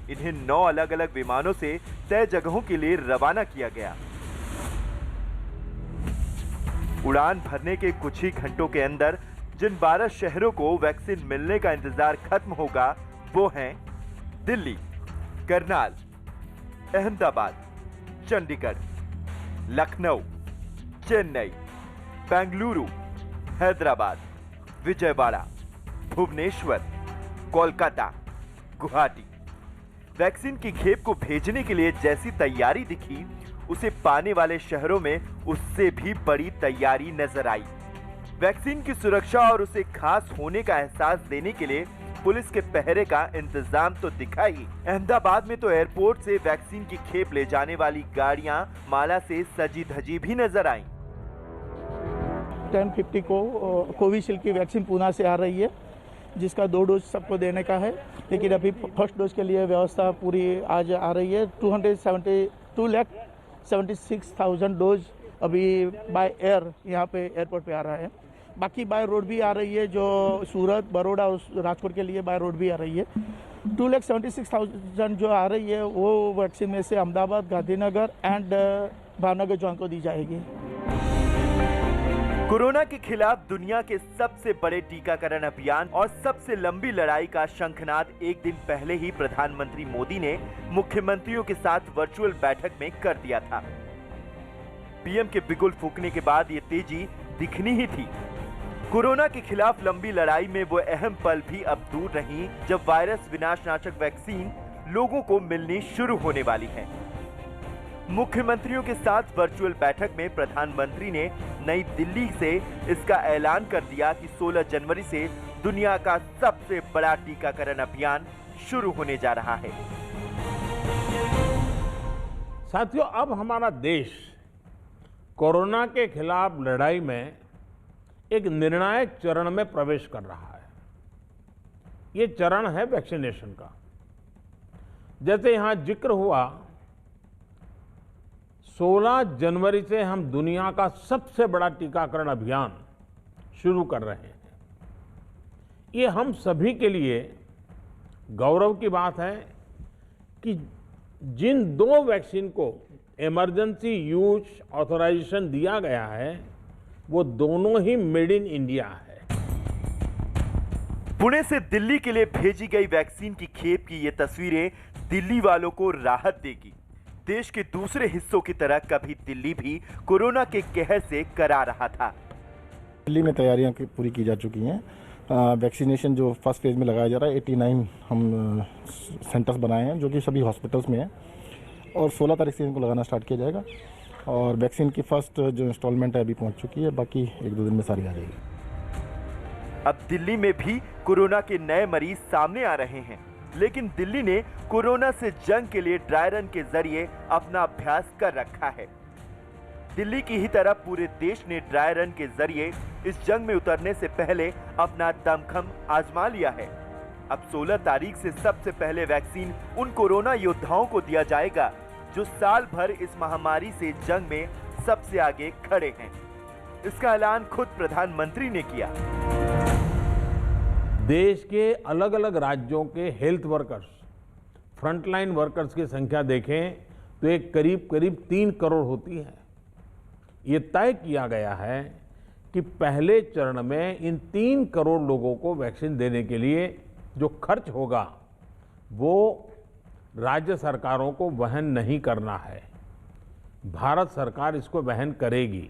इन्हें 9 अलग अलग विमानों से तय जगहों के लिए रवाना किया गया। उड़ान भरने के कुछ ही घंटों के अंदर जिन 12 शहरों को वैक्सीन मिलने का इंतजार खत्म होगा वो हैं दिल्ली, करनाल, अहमदाबाद, चंडीगढ़, लखनऊ, चेन्नई, बेंगलुरु, हैदराबाद, विजयवाड़ा, भुवनेश्वर, कोलकाता, गुवाहाटी। वैक्सीन की खेप को भेजने के लिए जैसी तैयारी दिखी, उसे पाने वाले शहरों में उससे भी बड़ी तैयारी नजर आई। वैक्सीन की सुरक्षा और उसे खास होने का एहसास देने के लिए पुलिस के पहरे का इंतजाम तो दिखा ही। अहमदाबाद में तो एयरपोर्ट से वैक्सीन की खेप ले जाने वाली गाड़ियां माला से सजी धजी भी नजर आईं। 1050 को कोविशील्ड की वैक्सीन पूना से आ रही है, जिसका 2 डोज सबको देने का है, लेकिन अभी फर्स्ट डोज के लिए व्यवस्था पूरी आज आ रही है। 2,76,000 डोज अभी बाय एयर यहाँ पे एयरपोर्ट पे आ रहा है। बाकी बाय रोड भी आ रही है, जो सूरत, बड़ौदा और राजकोट के लिए बाय रोड भी आ रही है। 2,76,000 जो आ रही है वो वैक्सीन में से अहमदाबाद, गांधीनगर एंड भावनगर जोन को दी जाएगी। कोरोना के खिलाफ दुनिया के सबसे बड़े टीकाकरण अभियान और सबसे लंबी लड़ाई का शंखनाद एक दिन पहले ही प्रधानमंत्री मोदी ने मुख्यमंत्रियों के साथ वर्चुअल बैठक में कर दिया था। पीएम के बिगुल फूंकने के बाद ये तेजी दिखनी ही थी। कोरोना के खिलाफ लंबी लड़ाई में वो अहम पल भी अब दूर नहीं जब वायरस विनाशनाशक वैक्सीन लोगों को मिलनी शुरू होने वाली है। मुख्यमंत्रियों के साथ वर्चुअल बैठक में प्रधानमंत्री ने नई दिल्ली से इसका ऐलान कर दिया कि 16 जनवरी से दुनिया का सबसे बड़ा टीकाकरण अभियान शुरू होने जा रहा है। साथियों, अब हमारा देश कोरोना के खिलाफ लड़ाई में एक निर्णायक चरण में प्रवेश कर रहा है। ये चरण है वैक्सीनेशन का। जैसे यहां जिक्र हुआ, 16 जनवरी से हम दुनिया का सबसे बड़ा टीकाकरण अभियान शुरू कर रहे हैं। ये हम सभी के लिए गौरव की बात है कि जिन 2 वैक्सीन को इमरजेंसी यूज ऑथराइजेशन दिया गया है वो दोनों ही मेड इन इंडिया है। पुणे से दिल्ली के लिए भेजी गई वैक्सीन की खेप की ये तस्वीरें दिल्ली वालों को राहत देगी। देश के दूसरे हिस्सों की तरह कभी दिल्ली भी कोरोना के कहर से करा रहा था। दिल्ली में तैयारियां पूरी की जा चुकी हैं। वैक्सीनेशन जो फर्स्ट फेज में लगाया जा रहा है, 89 हम सेंटर्स बनाए हैं जो कि सभी हॉस्पिटल्स में हैं, और 16 तारीख से इनको लगाना स्टार्ट किया जाएगा। और वैक्सीन की फर्स्ट जो इंस्टॉलमेंट है अभी पहुंच चुकी है, बाकी 1-2 दिन में सारी आ जाएगी। अब दिल्ली में भी कोरोना के नए मरीज सामने आ रहे हैं, लेकिन दिल्ली ने कोरोना से जंग के लिए ड्राई रन के जरिए अपना अभ्यास कर रखा है। दिल्ली की ही तरह पूरे देश ने ड्राई रन के जरिए इस जंग में उतरने से पहले अपना दमखम आजमा लिया है। अब 16 तारीख से सबसे पहले वैक्सीन उन कोरोना योद्धाओं को दिया जाएगा जो साल भर इस महामारी से जंग में सबसे आगे खड़े हैं। इसका ऐलान खुद प्रधानमंत्री ने किया। देश के अलग अलग राज्यों के हेल्थ वर्कर्स, फ्रंटलाइन वर्कर्स की संख्या देखें तो एक करीब 3 करोड़ होती है। ये तय किया गया है कि पहले चरण में इन 3 करोड़ लोगों को वैक्सीन देने के लिए जो खर्च होगा वो राज्य सरकारों को वहन नहीं करना है, भारत सरकार इसको वहन करेगी।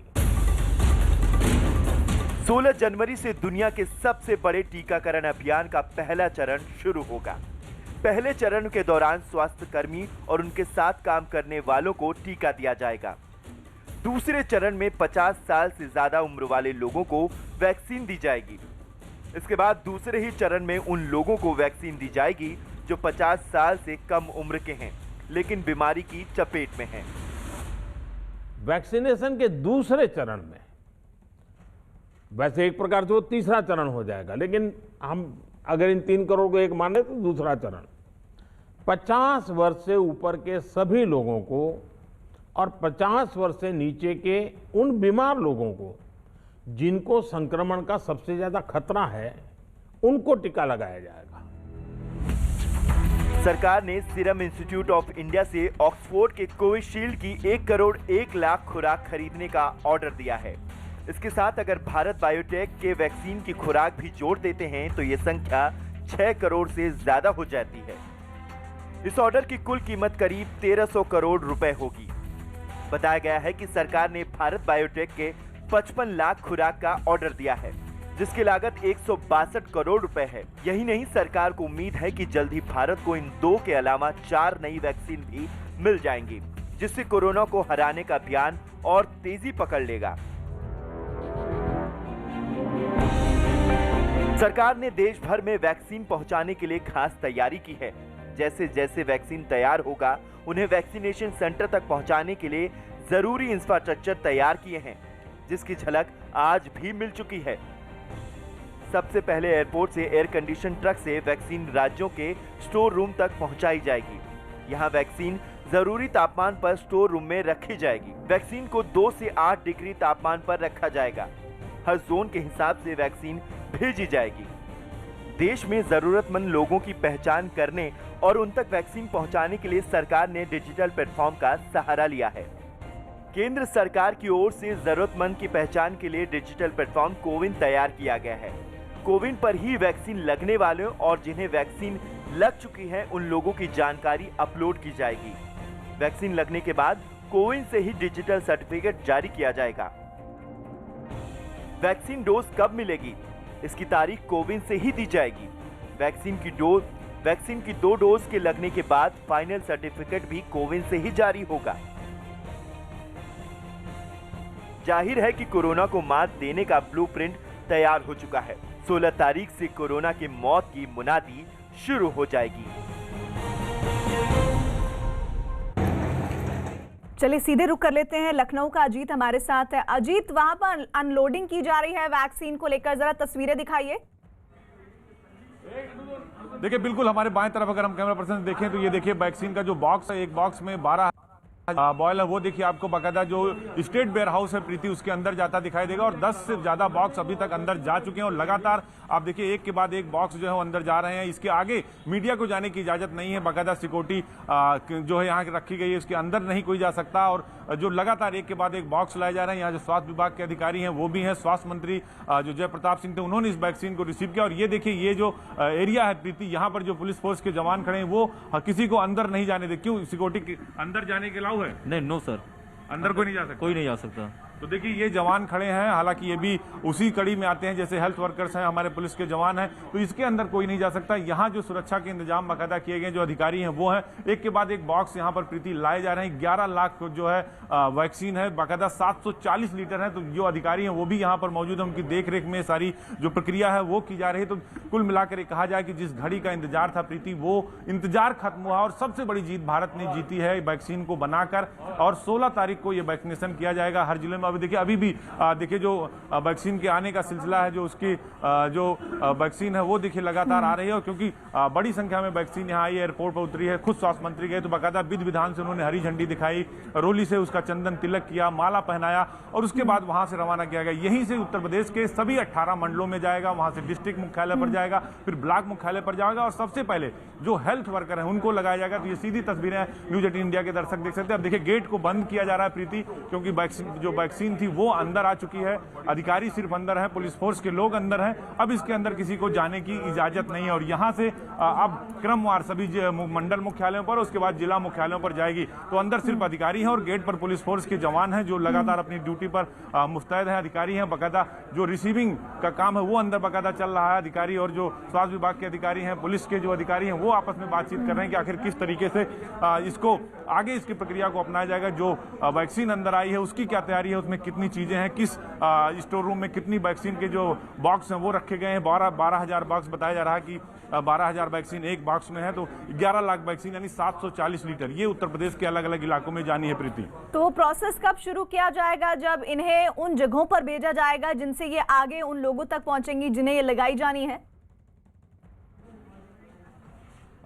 16 जनवरी से दुनिया के सबसे बड़े टीकाकरण अभियान का पहला चरण शुरू होगा। पहले चरण के दौरान स्वास्थ्य कर्मी और उनके साथ काम करने वालों को टीका दिया जाएगा। दूसरे चरण में 50 साल से ज्यादा उम्र वाले लोगों को वैक्सीन दी जाएगी। इसके बाद दूसरे ही चरण में उन लोगों को वैक्सीन दी जाएगी जो 50 साल से कम उम्र के हैं लेकिन बीमारी की चपेट में हैं। वैक्सीनेशन के दूसरे चरण में वैसे एक प्रकार से वो तीसरा चरण हो जाएगा, लेकिन हम अगर इन 3 करोड़ को एक माने तो दूसरा चरण 50 वर्ष से ऊपर के सभी लोगों को और 50 वर्ष से नीचे के उन बीमार लोगों को जिनको संक्रमण का सबसे ज्यादा खतरा है उनको टीका लगाया जाएगा। सरकार ने सीरम इंस्टीट्यूट ऑफ इंडिया से ऑक्सफोर्ड के कोविशील्ड की 1 करोड़ 1 लाख खुराक खरीदने का ऑर्डर दिया है। इसके साथ अगर भारत बायोटेक के वैक्सीन की खुराक भी जोड़ देते हैं तो ये संख्या 6 करोड़ से ज्यादा हो जाती है। इस ऑर्डर की कुल कीमत करीब 1300 करोड़ रुपए होगी। बताया गया है कि सरकार ने भारत बायोटेक के 55 लाख खुराक का ऑर्डर दिया है, जिसकी लागत 162 करोड़ रुपए है। यही नहीं, सरकार को उम्मीद है कि जल्द ही भारत को इन 2 के अलावा 4 नई वैक्सीन भी मिल जाएंगी, जिससे कोरोना को हराने का अभियान और तेजी पकड़ लेगा। सरकार ने देश भर में वैक्सीन पहुंचाने के लिए खास तैयारी की है। जैसे जैसे वैक्सीन तैयार होगा, उन्हें वैक्सीनेशन सेंटर तक पहुंचाने के लिए जरूरी इंफ्रास्ट्रक्चर तैयार किए हैं, जिसकी झलक आज भी मिल चुकी है। सबसे पहले एयरपोर्ट से एयर कंडीशन ट्रक से वैक्सीन राज्यों के स्टोर रूम तक पहुंचाई जाएगी। यहां वैक्सीन जरूरी तापमान पर स्टोर रूम में रखी जाएगी। वैक्सीन को 2 से 8 डिग्री तापमान पर रखा जाएगा। हर जोन के हिसाब से वैक्सीन भेजी जाएगी। देश में जरूरतमंद लोगों की पहचान करने और उन तक वैक्सीन पहुंचाने के लिए सरकार ने डिजिटल प्लेटफॉर्म का सहारा लिया है। केंद्र सरकार की ओर से जरूरतमंद की पहचान के लिए डिजिटल प्लेटफॉर्म कोविन तैयार किया गया है। कोविन पर ही वैक्सीन लगने वालों और जिन्हें वैक्सीन लग चुकी है उन लोगों की जानकारी अपलोड की जाएगी। वैक्सीन लगने के बाद कोविन से ही डिजिटल सर्टिफिकेट जारी किया जाएगा। वैक्सीन डोज कब मिलेगी, इसकी तारीख कोविन से ही दी जाएगी। वैक्सीन की 2 डोज के लगने के बाद फाइनल सर्टिफिकेट भी कोविन से ही जारी होगा। जाहिर है कि कोरोना को मात देने का ब्लूप्रिंट तैयार हो चुका है। 16 तारीख से कोरोना की मौत की मुनादी शुरू हो जाएगी। चलिए सीधे रुक कर लेते हैं, लखनऊ का अजीत हमारे साथ है। अजीत, वहां पर अनलोडिंग की जा रही है वैक्सीन को लेकर, जरा तस्वीरें दिखाइए। देखिए बिल्कुल हमारे बाएं तरफ अगर हम कैमरा पर्सन देखें तो ये देखिए वैक्सीन का जो बॉक्स है, एक बॉक्स में 12 बॉयल है, वो देखिए आपको बाकायदा जो स्टेट वेयर हाउस है प्रीति उसके अंदर जाता दिखाई देगा। और 10 से ज्यादा बॉक्स अभी तक अंदर जा चुके हैं और लगातार आप देखिए एक के बाद एक बॉक्स जो है वो अंदर जा रहे हैं। इसके आगे मीडिया को जाने की इजाजत नहीं है। बाकायदा सिक्योरिटी जो है यहाँ रखी गई है, इसके अंदर नहीं कोई जा सकता। और जो लगातार एक के बाद एक बॉक्स लाए जा रहे हैं, यहाँ जो स्वास्थ्य विभाग के अधिकारी हैं वो भी हैं। स्वास्थ्य मंत्री जो जय प्रताप सिंह थे, उन्होंने इस वैक्सीन को रिसीव किया। और ये देखिए ये जो एरिया है प्रीति, यहाँ पर जो पुलिस फोर्स के जवान खड़े हैं वो किसी को अंदर नहीं जाने दे। क्यों, सिक्योरिटी अंदर जाने के अलाउ है? नहीं, नो सर, अंदर कोई नहीं जा सकता। कोई नहीं जा सकता। तो देखिए ये जवान खड़े हैं, हालांकि ये भी उसी कड़ी में आते हैं जैसे हेल्थ वर्कर्स हैं, हमारे पुलिस के जवान हैं, तो इसके अंदर कोई नहीं जा सकता। यहाँ जो सुरक्षा के इंतजाम बाकायदा किए गए, जो अधिकारी हैं वो हैं, एक के बाद एक बॉक्स यहाँ पर प्रीति लाए जा रहे हैं। 11 लाख जो है वैक्सीन है, बाकायदा 740 लीटर है। तो जो अधिकारी हैं वो भी यहाँ पर मौजूद है, उनकी देख रेख में सारी जो प्रक्रिया है वो की जा रही है। तो कुल मिलाकर कहा जाए कि जिस घड़ी का इंतजार था प्रीति, वो इंतजार खत्म हुआ और सबसे बड़ी जीत भारत ने जीती है वैक्सीन को बनाकर। और 16 तारीख को ये वैक्सीनेशन किया जाएगा हर जिले में। अभी देखिए अभी भी देखिए जो वैक्सीन के आने का सिलसिला है, जो उसकी जो वैक्सीन है वो देखिए लगातार आ रही है। और क्योंकि बड़ी संख्या में वैक्सीन यहाँ आई, एयरपोर्ट पर उतरी है, खुद स्वास्थ्य मंत्री गए तो बाकायदा विधि विधान से उन्होंने हरी झंडी दिखाई, रोली से उसका चंदन तिलक किया, माला पहनाया और उसके बाद वहां से रवाना किया गया। यहीं से उत्तर प्रदेश के सभी 18 मंडलों में जाएगा, वहां से डिस्ट्रिक्ट मुख्यालय पर जाएगा, फिर ब्लॉक मुख्यालय पर जाएगा और सबसे पहले जो हेल्थ वर्कर है उनको लगाया जाएगा। तो ये सीधी तस्वीरें न्यूज 18 इंडिया के दर्शक देख सकते हैं। अब देखिए गेट को बंद किया जा रहा है प्रीति, क्योंकि जो वैक्सीन थी वो अंदर आ चुकी है। अधिकारी सिर्फ अंदर है, पुलिस फोर्स के लोग अंदर हैं। अब इसके अंदर किसी को जाने की इजाजत नहीं है। और यहाँ से अब क्रमवार सभी मंडल मुख्यालयों पर, उसके बाद जिला मुख्यालयों पर जाएगी। तो अंदर सिर्फ अधिकारी हैं और गेट पर पुलिस फोर्स के जवान हैं जो लगातार अपनी ड्यूटी पर मुस्तैद हैं। अधिकारी हैं, बाकायदा जो रिसीविंग का काम है वो अंदर बाकायदा चल रहा है। अधिकारी और जो स्वास्थ्य विभाग के अधिकारी हैं, पुलिस के जो अधिकारी हैं, वो आपस में बातचीत कर रहे हैं कि आखिर किस तरीके से इसको आगे इसकी प्रक्रिया को अपनाया जाएगा। जो वैक्सीन अंदर आई है उसकी क्या तैयारी है, उसमें कितनी चीजें हैं, किस स्टोर रूम में कितनी वैक्सीन के जो बॉक्स हैं वो रखे गए हैं। 12,000 बॉक्स बताया जा रहा है कि 12,000 वैक्सीन एक बॉक्स में है। तो 11 लाख वैक्सीन यानी 740 लीटर ये उत्तर प्रदेश के अलग अलग इलाकों में जानी है प्रीति। तो प्रोसेस कब शुरू किया जाएगा, जब इन्हें उन जगहों पर भेजा जाएगा जिनसे ये आगे उन लोगों तक पहुंचेंगी जिन्हें ये लगाई जानी है?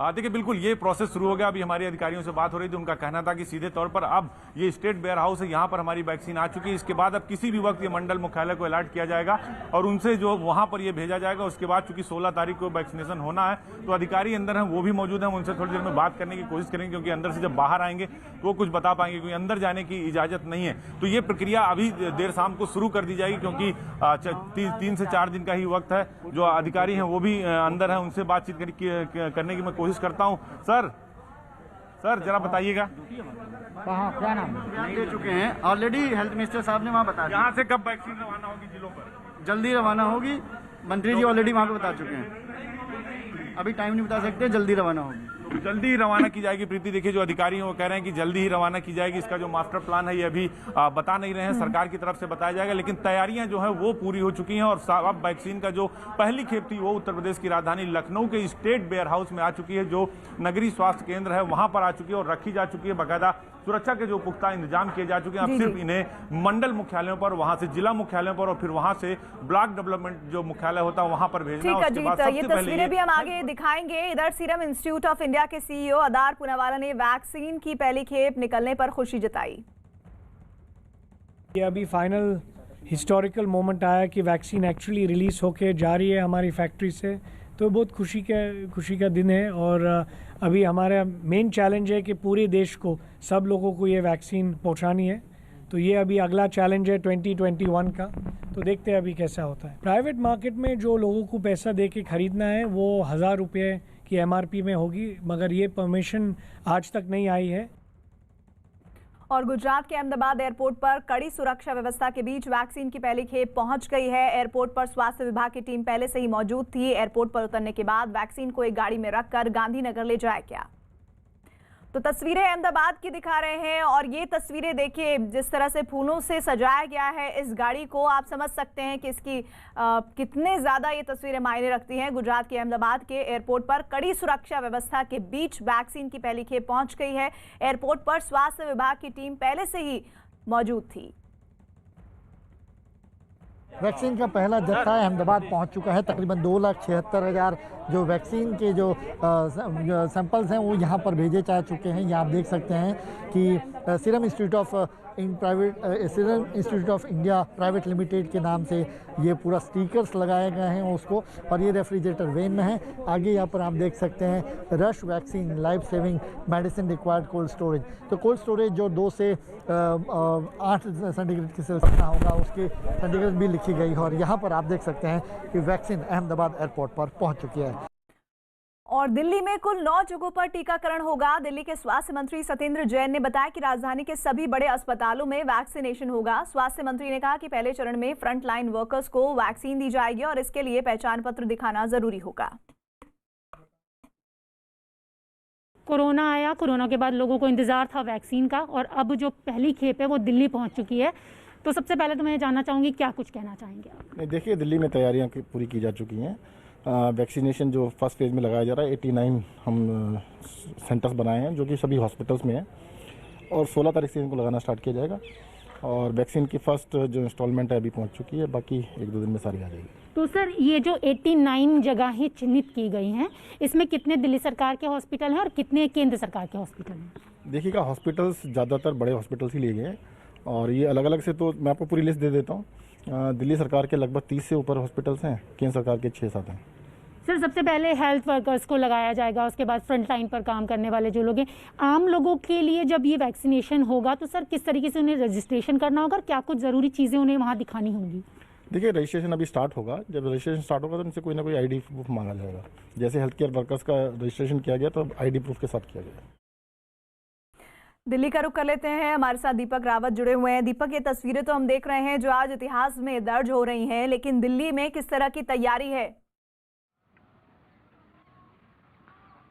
देखिए बिल्कुल ये प्रोसेस शुरू हो गया। अभी हमारे अधिकारियों से बात हो रही थी, उनका कहना था कि सीधे तौर पर अब ये स्टेट वेयर हाउस है, यहाँ पर हमारी वैक्सीन आ चुकी है। इसके बाद अब किसी भी वक्त ये मंडल मुख्यालय को अलर्ट किया जाएगा और उनसे जो वहाँ पर ये भेजा जाएगा। उसके बाद चूंकि 16 तारीख को वैक्सीनेशन होना है तो अधिकारी अंदर हैं, वो भी मौजूद हैं, उनसे थोड़ी देर में बात करने की कोशिश करेंगे, क्योंकि अंदर से जब बाहर आएंगे तो वो कुछ बता पाएंगे, क्योंकि अंदर जाने की इजाजत नहीं है। तो ये प्रक्रिया अभी देर शाम को शुरू कर दी जाएगी, क्योंकि 3 से 4 दिन का ही वक्त है। जो अधिकारी हैं वो भी अंदर हैं, उनसे बातचीत करने की मैं कोशिश करता हूँ। सर जरा बताइएगा। कहाँ, क्या नाम? दे चुके हैं ऑलरेडी, हेल्थ मिनिस्टर साहब ने वहाँ बता दिया। यहाँ से कब वैक्सीन रवाना होगी जिलों पर? जल्दी रवाना होगी, मंत्री जी ऑलरेडी वहाँ पे बता चुके हैं। अभी टाइम नहीं बता सकते, जल्दी रवाना होगी। जल्दी ही रवाना की जाएगी। प्रीति, देखिए जो अधिकारी हैं वो कह रहे हैं कि जल्दी ही रवाना की जाएगी। इसका जो मास्टर प्लान है ये अभी बता नहीं रहे हैं, सरकार की तरफ से बताया जाएगा, लेकिन तैयारियां जो है वो पूरी हो चुकी हैं। और अब वैक्सीन का जो पहली खेप थी वो उत्तर प्रदेश की राजधानी लखनऊ के स्टेट वेयर हाउस में आ चुकी है, जो नगरीय स्वास्थ्य केंद्र है वहां पर आ चुकी है और रखी जा चुकी है। बाकायदा सुरक्षा के जो पुख्ता इंतजाम किए जा चुके हैं। अब सिर्फ इन्हें मंडल मुख्यालयों पर, वहां से जिला मुख्यालयों पर और फिर वहां से ब्लॉक डेवलपमेंट जो मुख्यालय होता है वहां पर भेजना। ठीक है जी, ये तस्वीरें भी हम आगे दिखाएंगे। इधर सीरम इंस्टीट्यूट ऑफ इंडिया के सीईओ अदार पूनावाला ने वैक्सीन की पहली खेप निकलने पर खुशी जताई। ये अभी फाइनल हिस्टोरिकल मोमेंट आया कि वैक्सीन एक्चुअली रिलीज होके जा रही है हमारी फैक्ट्री से, तो बहुत खुशी का दिन है। और अभी हमारा मेन चैलेंज है कि पूरे देश को, सब लोगों को ये वैक्सीन पहुंचानी है। तो ये अभी अगला चैलेंज है 2021 का, तो देखते हैं अभी कैसा होता है। प्राइवेट मार्केट में जो लोगों को पैसा दे के ख़रीदना है वो 1000 रुपये की MRP में होगी, मगर ये परमिशन आज तक नहीं आई है। और गुजरात के अहमदाबाद एयरपोर्ट पर कड़ी सुरक्षा व्यवस्था के बीच वैक्सीन की पहली खेप पहुंच गई है। एयरपोर्ट पर स्वास्थ्य विभाग की टीम पहले से ही मौजूद थी। एयरपोर्ट पर उतरने के बाद वैक्सीन को एक गाड़ी में रखकर गांधीनगर ले जाया गया। तो तस्वीरें अहमदाबाद की दिखा रहे हैं और ये तस्वीरें देखिए, जिस तरह से फूलों से सजाया गया है इस गाड़ी को, आप समझ सकते हैं कि इसकी कितने ज़्यादा ये तस्वीरें मायने रखती हैं। गुजरात के अहमदाबाद के एयरपोर्ट पर कड़ी सुरक्षा व्यवस्था के बीच वैक्सीन की पहली खेप पहुंच गई है। एयरपोर्ट पर स्वास्थ्य विभाग की टीम पहले से ही मौजूद थी। वैक्सीन का पहला जत्था अहमदाबाद पहुंच चुका है। तकरीबन 2,76,000 जो वैक्सीन के जो सैंपल्स हैं वो यहां पर भेजे जा चुके हैं। ये आप देख सकते हैं कि serum institute of India private limited के नाम से ये पूरा स्टिकर्स लगाए गए हैं उसको, और ये रेफ्रिजरेटर वेन में है। आगे यहाँ पर आप देख सकते हैं rush vaccine life saving medicine required cold storage. तो कोल्ड स्टोरेज जो 2 से 8 सेंटीग्रेड की सेल्सियस होगा उसकी सेंटीग्रेड भी लिखी गई है। और यहाँ पर आप देख सकते हैं कि वैक्सीन अहमदाबाद एयरपोर्ट पर पहुँच चुकी है। और दिल्ली में कुल 9 जगहों पर टीकाकरण होगा। दिल्ली के स्वास्थ्य मंत्री सत्येंद्र जैन ने बताया कि राजधानी के सभी बड़े अस्पतालों में वैक्सीनेशन होगा। स्वास्थ्य मंत्री ने कहा कि पहले चरण में फ्रंट लाइन वर्कर्स को वैक्सीन दी जाएगी और इसके लिए पहचान पत्र दिखाना जरूरी होगा। कोरोना आया, कोरोना के बाद लोगों को इंतजार था वैक्सीन का, और अब जो पहली खेप है वो दिल्ली पहुंच चुकी है। तो सबसे पहले तो मैं जानना चाहूँगी क्या कुछ कहना चाहेंगे आप? नहीं, देखिए दिल्ली में तैयारियाँ पूरी की जा चुकी हैं। वैक्सीनेशन जो फर्स्ट फेज़ में लगाया जा रहा है 89 हम सेंटर्स बनाए हैं जो कि सभी हॉस्पिटल्स में हैं, और 16 तारीख से इनको लगाना स्टार्ट किया जाएगा। और वैक्सीन की फर्स्ट जो इंस्टॉलमेंट है अभी पहुंच चुकी है, बाकी 1-2 दिन में सारी आ जाएगी। तो सर ये जो 89 जगहें चिन्हित की गई हैं, इसमें कितने दिल्ली सरकार के हॉस्पिटल हैं और कितने केंद्र सरकार के हॉस्पिटल हैं? देखिएगा, हॉस्पिटल्स ज़्यादातर बड़े हॉस्पिटल्स ही लिए गए हैं, और ये अलग अलग से, तो मैं आपको पूरी लिस्ट दे देता हूँ। दिल्ली सरकार के लगभग 30 से ऊपर हॉस्पिटल्स हैं, केंद्र सरकार के 6-7 हैं। सर सबसे पहले हेल्थ वर्कर्स को लगाया जाएगा, उसके बाद फ्रंट लाइन पर काम करने वाले जो लोग हैं, आम लोगों के लिए जब ये वैक्सीनेशन होगा तो सर किस तरीके से उन्हें रजिस्ट्रेशन करना होगा और क्या कुछ ज़रूरी चीज़ें उन्हें वहाँ दिखानी होंगी? देखिए, रजिस्ट्रेशन अभी स्टार्ट होगा। जब रजिस्ट्रेशन स्टार्ट होगा तो उनसे कोई ना कोई ID प्रूफ मांगा जाएगा। जैसे हेल्थ केयर वर्कर्स का रजिस्ट्रेशन किया गया तो ID प्रूफ के साथ किया गया। दिल्ली का रुख कर लेते हैं, हमारे साथ दीपक रावत जुड़े हुए हैं। दीपक, ये तस्वीरें तो हम देख रहे हैं जो आज इतिहास में दर्ज हो रही हैं, लेकिन दिल्ली में किस तरह की तैयारी है?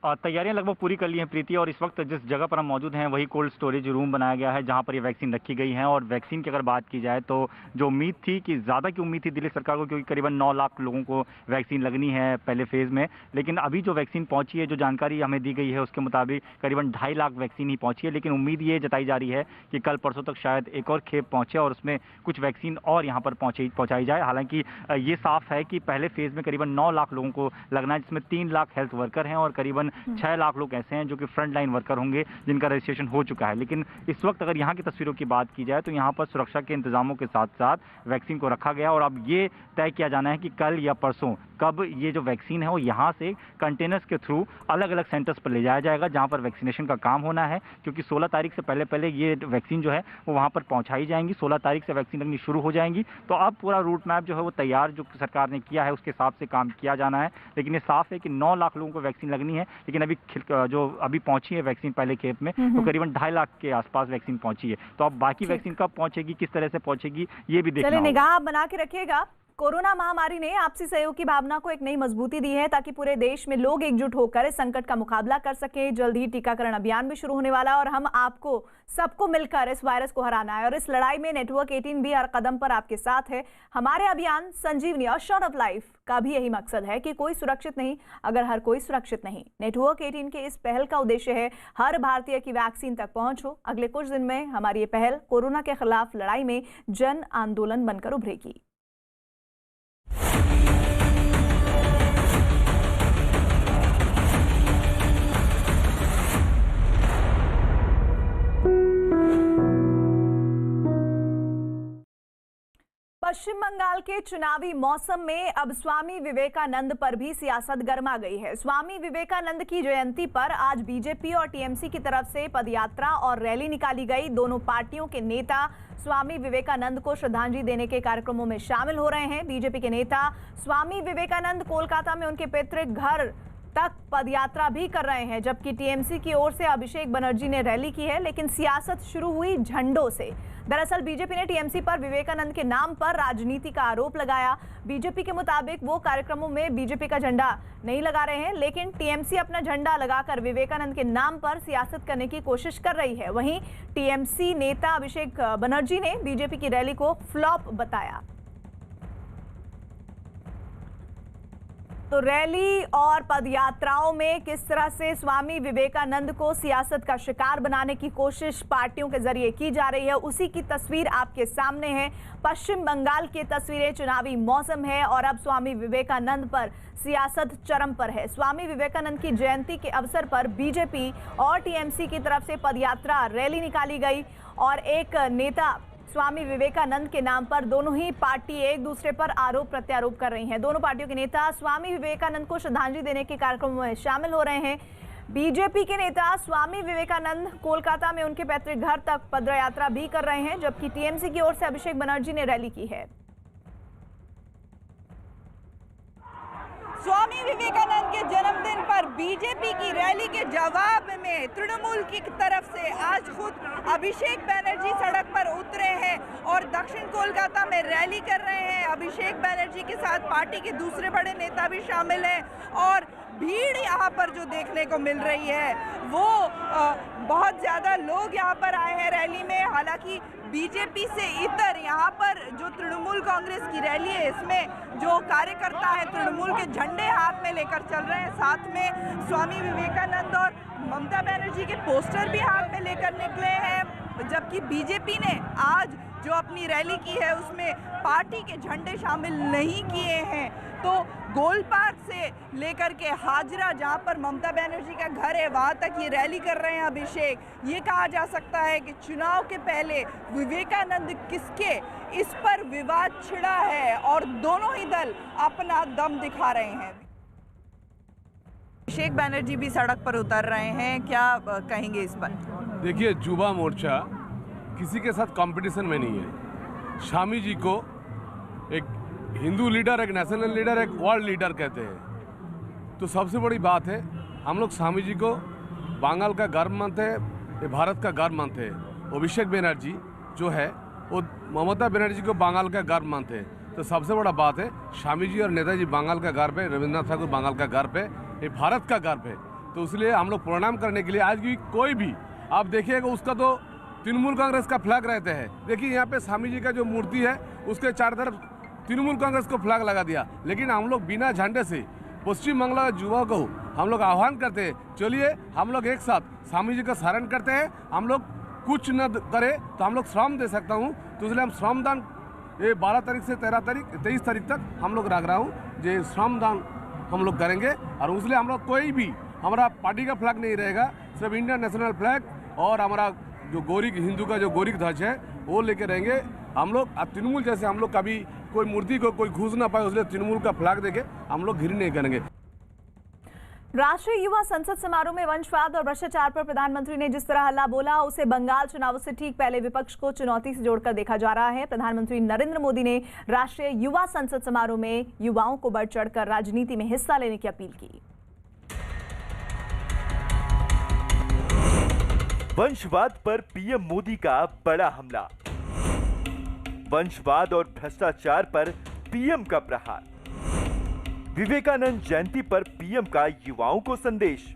तैयारियां लगभग पूरी कर ली हैं प्रीति, और इस वक्त जिस जगह पर हम मौजूद हैं वही कोल्ड स्टोरेज रूम बनाया गया है जहां पर ये वैक्सीन रखी गई है। और वैक्सीन की अगर बात की जाए तो जो उम्मीद थी कि ज़्यादा की उम्मीद थी दिल्ली सरकार को, क्योंकि करीबन 9 लाख लोगों को वैक्सीन लगनी है पहले फेज़ में, लेकिन अभी जो वैक्सीन पहुंची है, जो जानकारी हमें दी गई है उसके मुताबिक करीबन 2.5 लाख वैक्सीन ही पहुंची है। लेकिन उम्मीद ये जताई जा रही है कि कल परसों तक शायद एक और खेप पहुँचे और उसमें कुछ वैक्सीन और यहाँ पर पहुँचाई जाए। हालांकि ये साफ है कि पहले फेज़ में करीबन 9 लाख लोगों को लगना है, जिसमें 3 लाख हेल्थ वर्कर हैं और करीबन 6 लाख लोग ऐसे हैं जो कि फ्रंट लाइन वर्कर होंगे जिनका रजिस्ट्रेशन हो चुका है। लेकिन इस वक्त अगर यहाँ की तस्वीरों की बात की जाए तो यहाँ पर सुरक्षा के इंतजामों के साथ साथ वैक्सीन को रखा गया, और अब ये तय किया जाना है कि कल या परसों कब ये जो वैक्सीन है वो यहाँ से कंटेनर्स के थ्रू अलग अलग सेंटर्स पर ले जाया जाएगा जहाँ पर वैक्सीनेशन का काम होना है, क्योंकि 16 तारीख से पहले ये वैक्सीन जो है वो वहाँ पर पहुँचाई जाएंगी। 16 तारीख से वैक्सीन लगनी शुरू हो जाएंगी। तो अब पूरा रूट मैप जो है वो तैयार जो सरकार ने किया है उसके हिसाब से काम किया जाना है। लेकिन ये साफ है कि 9 लाख लोगों को वैक्सीन लगनी है, लेकिन अभी पहुंची है वैक्सीन पहले खेप में तो करीबन 2.5 लाख के आसपास वैक्सीन पहुंची है। तो अब बाकी वैक्सीन कब पहुंचेगी, किस तरह से पहुंचेगी, ये भी देखना होगा। निगाह बना के रखिएगा। कोरोना महामारी ने आपसी सहयोग की भावना को एक नई मजबूती दी है ताकि पूरे देश में लोग एकजुट होकर इस संकट का मुकाबला कर सकें। जल्द ही टीकाकरण अभियान भी शुरू होने वाला है और हम आपको सबको मिलकर इस वायरस को हराना है और इस लड़ाई में नेटवर्क 18 भी हर कदम पर आपके साथ है। हमारे अभियान संजीवनी और शॉर्ट ऑफ लाइफ का भी यही मकसद है कि कोई सुरक्षित नहीं अगर हर कोई सुरक्षित नहीं। नेटवर्क 18 के इस पहल का उद्देश्य है हर भारतीय की वैक्सीन तक पहुंच हो। अगले कुछ दिन में हमारी ये पहल कोरोना के खिलाफ लड़ाई में जन आंदोलन बनकर उभरेगी। पश्चिम बंगाल के चुनावी मौसम में अब स्वामी विवेकानंद पर भी सियासत गर्मा गई है। स्वामी विवेकानंद की जयंती पर आज बीजेपी और टीएमसी की तरफ से पदयात्रा और रैली निकाली गई। दोनों पार्टियों के नेता स्वामी विवेकानंद को श्रद्धांजलि देने के कार्यक्रमों में शामिल हो रहे हैं। बीजेपी के नेता स्वामी विवेकानंद कोलकाता में उनके पैतृक घर तक पदयात्रा भी कर रहे हैं, जबकि टीएमसी की ओर से अभिषेक बनर्जी ने रैली की है। लेकिन सियासत शुरू हुई झंडों से। दरअसल बीजेपी ने टीएमसी पर विवेकानंद के नाम पर राजनीति का आरोप लगाया। बीजेपी के मुताबिक वो कार्यक्रमों में बीजेपी का झंडा नहीं लगा रहे हैं, लेकिन टीएमसी अपना झंडा लगाकर विवेकानंद के नाम पर सियासत करने की कोशिश कर रही है। वहीं टीएमसी नेता अभिषेक बनर्जी ने बीजेपी की रैली को फ्लॉप बताया। तो रैली और पदयात्राओं में किस तरह से स्वामी विवेकानंद को सियासत का शिकार बनाने की कोशिश पार्टियों के जरिए की जा रही है, उसी की तस्वीर आपके सामने है। पश्चिम बंगाल की तस्वीरें, चुनावी मौसम है और अब स्वामी विवेकानंद पर सियासत चरम पर है। स्वामी विवेकानंद की जयंती के अवसर पर बीजेपी और टीएमसी की तरफ से पदयात्रा रैली निकाली गई और एक नेता स्वामी विवेकानंद के नाम पर दोनों ही पार्टी एक दूसरे पर आरोप प्रत्यारोप कर रही हैं। दोनों पार्टियों के नेता स्वामी विवेकानंद को श्रद्धांजलि देने के कार्यक्रमों में शामिल हो रहे हैं। बीजेपी के नेता स्वामी विवेकानंद कोलकाता में उनके पैतृक घर तक पदयात्रा भी कर रहे हैं, जबकि टीएमसी की ओर से अभिषेक बनर्जी ने रैली की है। स्वामी विवेकानंद के जन्मदिन पर बीजेपी की रैली के जवाब में तृणमूल की तरफ से आज खुद अभिषेक बनर्जी सड़क पर उतरे हैं और दक्षिण कोलकाता में रैली कर रहे हैं। अभिषेक बनर्जी के साथ पार्टी के दूसरे बड़े नेता भी शामिल हैं और भीड़ यहाँ पर जो देखने को मिल रही है वो बहुत ज़्यादा लोग यहाँ पर आए हैं रैली में। हालांकि बीजेपी से इतर यहाँ पर जो तृणमूल कांग्रेस की रैली है, इसमें जो कार्यकर्ता है तृणमूल के झंडे हाथ में लेकर चल रहे हैं, साथ में स्वामी विवेकानंद और ममता बनर्जी के पोस्टर भी हाथ में लेकर निकले हैं। जबकि बीजेपी ने आज जो अपनी रैली की है उसमें पार्टी के झंडे शामिल नहीं किए हैं। तो गोल पार्क से लेकर के हाजरा, जहां पर ममता बनर्जी का घर है, वहां तक ये रैली कर रहे हैं अभिषेक। ये कहा जा सकता है कि चुनाव के पहले विवेकानंद किसके, इस पर विवाद छिड़ा है और दोनों ही दल अपना दम दिखा रहे हैं। अभिषेक बनर्जी भी सड़क पर उतर रहे हैं, क्या कहेंगे इस पर? देखिए, युवा मोर्चा किसी के साथ कंपटीशन में नहीं है। स्वामी जी को एक हिंदू लीडर, एक नेशनल लीडर, एक वर्ल्ड लीडर कहते हैं। तो सबसे बड़ी बात है, हम लोग स्वामी जी को बंगाल का गर्व मानते हैं, ये भारत का गर्व मानते हैं। अभिषेक बनर्जी जो है वो ममता बनर्जी को बंगाल का गर्व मानते हैं। तो सबसे बड़ा बात है, स्वामी जी और नेताजी बंगाल का गर्व है, रविंद्रनाथ ठाकुर बंगाल का गर्व है, ये भारत का गर्व है। तो इसलिए हम लोग प्रणाम करने के लिए आज भी कोई भी आप देखिएगा उसका तो तृणमूल कांग्रेस का फ्लैग रहते हैं। देखिए यहाँ पे स्वामी जी का जो मूर्ति है उसके चारों तरफ तृणमूल कांग्रेस को फ्लैग लगा दिया, लेकिन हम लोग बिना झंडे से पश्चिम बंगाल के युवाओं को हम लोग आह्वान करते हैं, चलिए हम लोग एक साथ स्वामी जी का स्मरण करते हैं। हम लोग कुछ न करे तो हम लोग श्रम दे सकता हूँ, तो इसलिए हम श्रमदान ये 12 तारीख से 23 तारीख तक हम लोग रख रहा हूँ, जो श्रमदान हम लोग करेंगे। और इसलिए हम लोग कोई भी हमारा पार्टी का फ्लैग नहीं रहेगा, सिर्फ इंडियन नेशनल फ्लैग और हमारा जो गौरी हिंदू का जो गौरी ध्वज है वो लेके रहेंगे हम लोग। तृणमूल जैसे हम लोग कभी कोई मूर्ति को कोई घुस ना पाए, इसलिए तृणमूल का फ्लैग देके हम लोग घिरी नहीं करेंगे। राष्ट्रीय युवा संसद समारोह में वंशवाद और भ्रष्टाचार पर प्रधानमंत्री ने जिस तरह हल्ला बोला, उसे बंगाल चुनावों से ठीक पहले विपक्ष को चुनौती से जोड़कर देखा जा रहा है। प्रधानमंत्री नरेंद्र मोदी ने राष्ट्रीय युवा संसद समारोह में युवाओं को बढ़ चढ़कर राजनीति में हिस्सा लेने की अपील की। वंशवाद पर पीएम मोदी का बड़ा हमला। वंशवाद और भ्रष्टाचार पर पीएम का प्रहार। विवेकानंद जयंती पर पीएम का युवाओं को संदेश।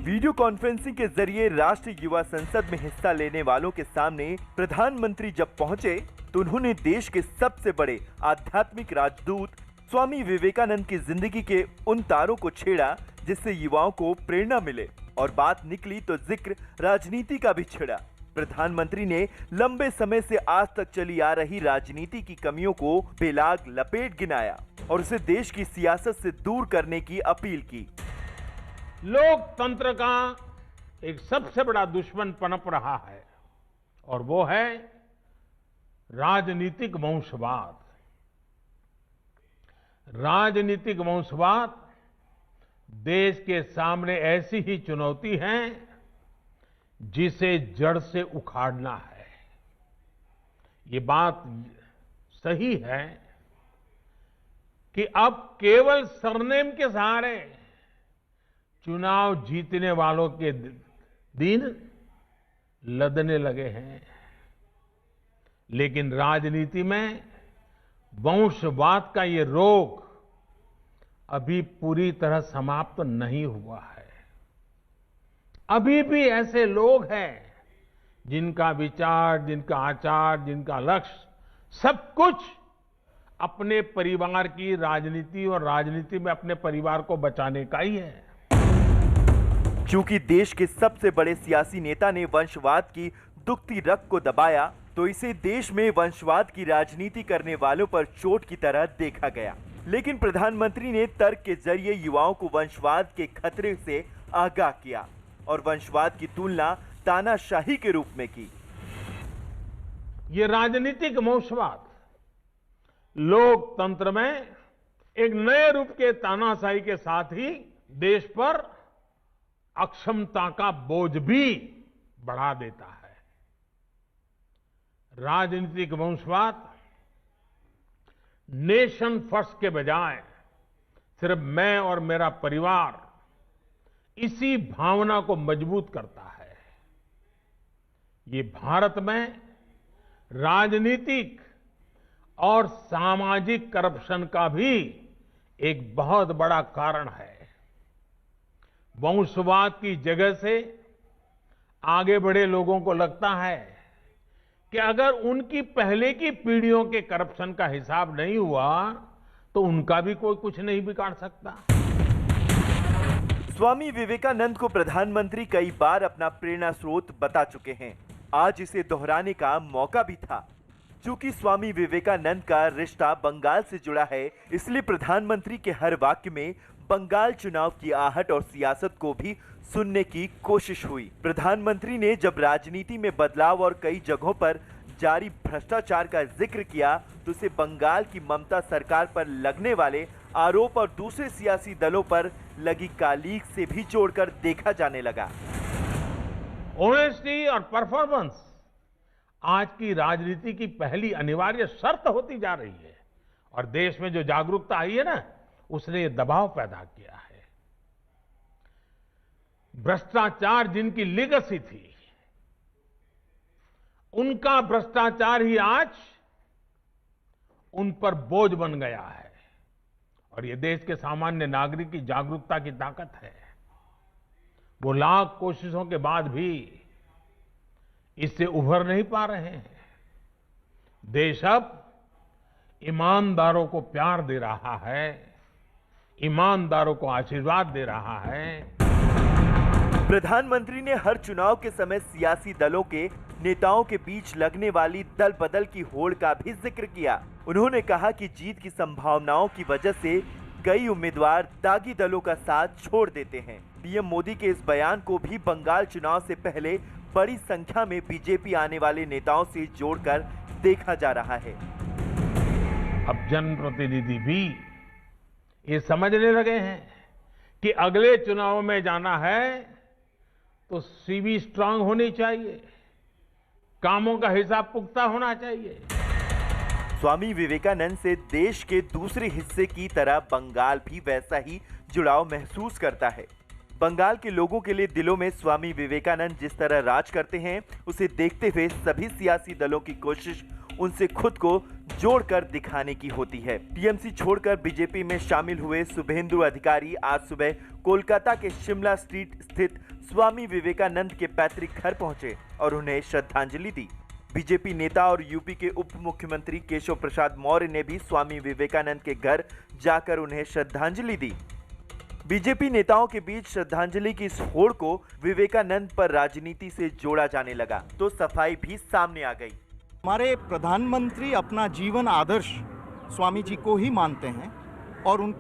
वीडियो कॉन्फ्रेंसिंग के जरिए राष्ट्रीय युवा संसद में हिस्सा लेने वालों के सामने प्रधानमंत्री जब पहुंचे तो उन्होंने देश के सबसे बड़े आध्यात्मिक राजदूत स्वामी विवेकानंद की जिंदगी के उन तारों को छेड़ा जिससे युवाओं को प्रेरणा मिले, और बात निकली तो जिक्र राजनीति का भी छिड़ा। प्रधानमंत्री ने लंबे समय से आज तक चली आ रही राजनीति की कमियों को बेलाग लपेट गिनाया और उसे देश की सियासत से दूर करने की अपील की। लोकतंत्र का एक सबसे बड़ा दुश्मन पनप रहा है और वो है राजनीतिक वंशवाद। राजनीतिक वंशवाद देश के सामने ऐसी ही चुनौती है जिसे जड़ से उखाड़ना है। ये बात सही है कि अब केवल सरनेम के सहारे चुनाव जीतने वालों के दिन लदने लगे हैं, लेकिन राजनीति में वंशवाद का ये रोग अभी पूरी तरह समाप्त नहीं हुआ है। अभी भी ऐसे लोग हैं जिनका विचार, जिनका आचार, जिनका लक्ष्य सब कुछ अपने परिवार की राजनीति और राजनीति में अपने परिवार को बचाने का ही है। क्योंकि देश के सबसे बड़े सियासी नेता ने वंशवाद की दुखती रग को दबाया, तो इसे देश में वंशवाद की राजनीति करने वालों पर चोट की तरह देखा गया। लेकिन प्रधानमंत्री ने तर्क के जरिए युवाओं को वंशवाद के खतरे से आगाह किया और वंशवाद की तुलना तानाशाही के रूप में की। ये राजनीतिक वंशवाद लोकतंत्र में एक नए रूप के तानाशाही के साथ ही देश पर अक्षमता का बोझ भी बढ़ा देता है। राजनीतिक वंशवाद नेशन फर्स्ट के बजाय सिर्फ मैं और मेरा परिवार, इसी भावना को मजबूत करता है। ये भारत में राजनीतिक और सामाजिक करप्शन का भी एक बहुत बड़ा कारण है। वंशवाद की जगह से आगे बढ़े लोगों को लगता है कि अगर उनकी पहले की पीढ़ियों के करप्शन का हिसाब नहीं हुआ तो उनका भी कोई कुछ नहीं बिगाड़ सकता। स्वामी विवेकानंद को प्रधानमंत्री कई बार अपना प्रेरणा स्रोत बता चुके हैं। आज इसे दोहराने का मौका भी था। चूंकि स्वामी विवेकानंद का रिश्ता बंगाल से जुड़ा है, इसलिए प्रधानमंत्री के हर वाक्य में बंगाल चुनाव की आहट और सियासत को भी सुनने की कोशिश हुई। प्रधानमंत्री ने जब राजनीति में बदलाव और कई जगहों पर जारी भ्रष्टाचार का जिक्र किया तो उसे बंगाल की ममता सरकार पर लगने वाले आरोप और दूसरे सियासी दलों पर लगी कालीक से भी जोड़कर देखा जाने लगा। ऑनेस्टी और परफॉर्मेंस आज की राजनीति की पहली अनिवार्य शर्त होती जा रही है और देश में जो जागरूकता आई है ना, उसने ये दबाव पैदा किया है। भ्रष्टाचार जिनकी लेगेसी थी, उनका भ्रष्टाचार ही आज उन पर बोझ बन गया है और ये देश के सामान्य नागरिक की जागरूकता की ताकत है। वो लाख कोशिशों के बाद भी इससे उभर नहीं पा रहे हैं। देश अब ईमानदारों को प्यार दे रहा है, ईमानदारों को आशीर्वाद दे रहा है। प्रधानमंत्री ने हर चुनाव के समय सियासी दलों के नेताओं के बीच लगने वाली दल बदल की होड़ का भी जिक्र किया। उन्होंने कहा कि जीत की संभावनाओं की वजह से कई उम्मीदवार दागी दलों का साथ छोड़ देते हैं। पीएम मोदी के इस बयान को भी बंगाल चुनाव से पहले बड़ी संख्या में बीजेपी आने वाले नेताओं से जोड़कर देखा जा रहा है। अब जनप्रतिनिधि भी ये समझने लगे हैं कि अगले चुनाव में जाना है तो सीवी स्ट्रांग होनी चाहिए, कामों का हिसाब पुख्ता होना चाहिए। स्वामी विवेकानंद से देश के दूसरे हिस्से की तरह बंगाल भी वैसा ही जुड़ाव महसूस करता है। बंगाल के लोगों के लिए दिलों में स्वामी विवेकानंद जिस तरह राज करते हैं, उसे देखते हुए सभी सियासी दलों की कोशिश उनसे खुद को जोड़कर दिखाने की होती है। टीएमसी छोड़कर बीजेपी में शामिल हुए शुभेंदु अधिकारी आज सुबह कोलकाता के शिमला स्ट्रीट स्थित स्वामी विवेकानंद के पैतृक घर पहुंचे और उन्हें श्रद्धांजलि दी। बीजेपी नेता और यूपी के उप मुख्यमंत्री केशव प्रसाद मौर्य ने भी स्वामी विवेकानंद के घर जाकर उन्हें श्रद्धांजलि दी। बीजेपी नेताओं के बीच श्रद्धांजलि की इस होड़ को विवेकानंद पर राजनीति से जोड़ा जाने लगा तो सफाई भी सामने आ गई। हमारे प्रधानमंत्री अपना जीवन आदर्श स्वामी जी को ही मानते हैं और उनके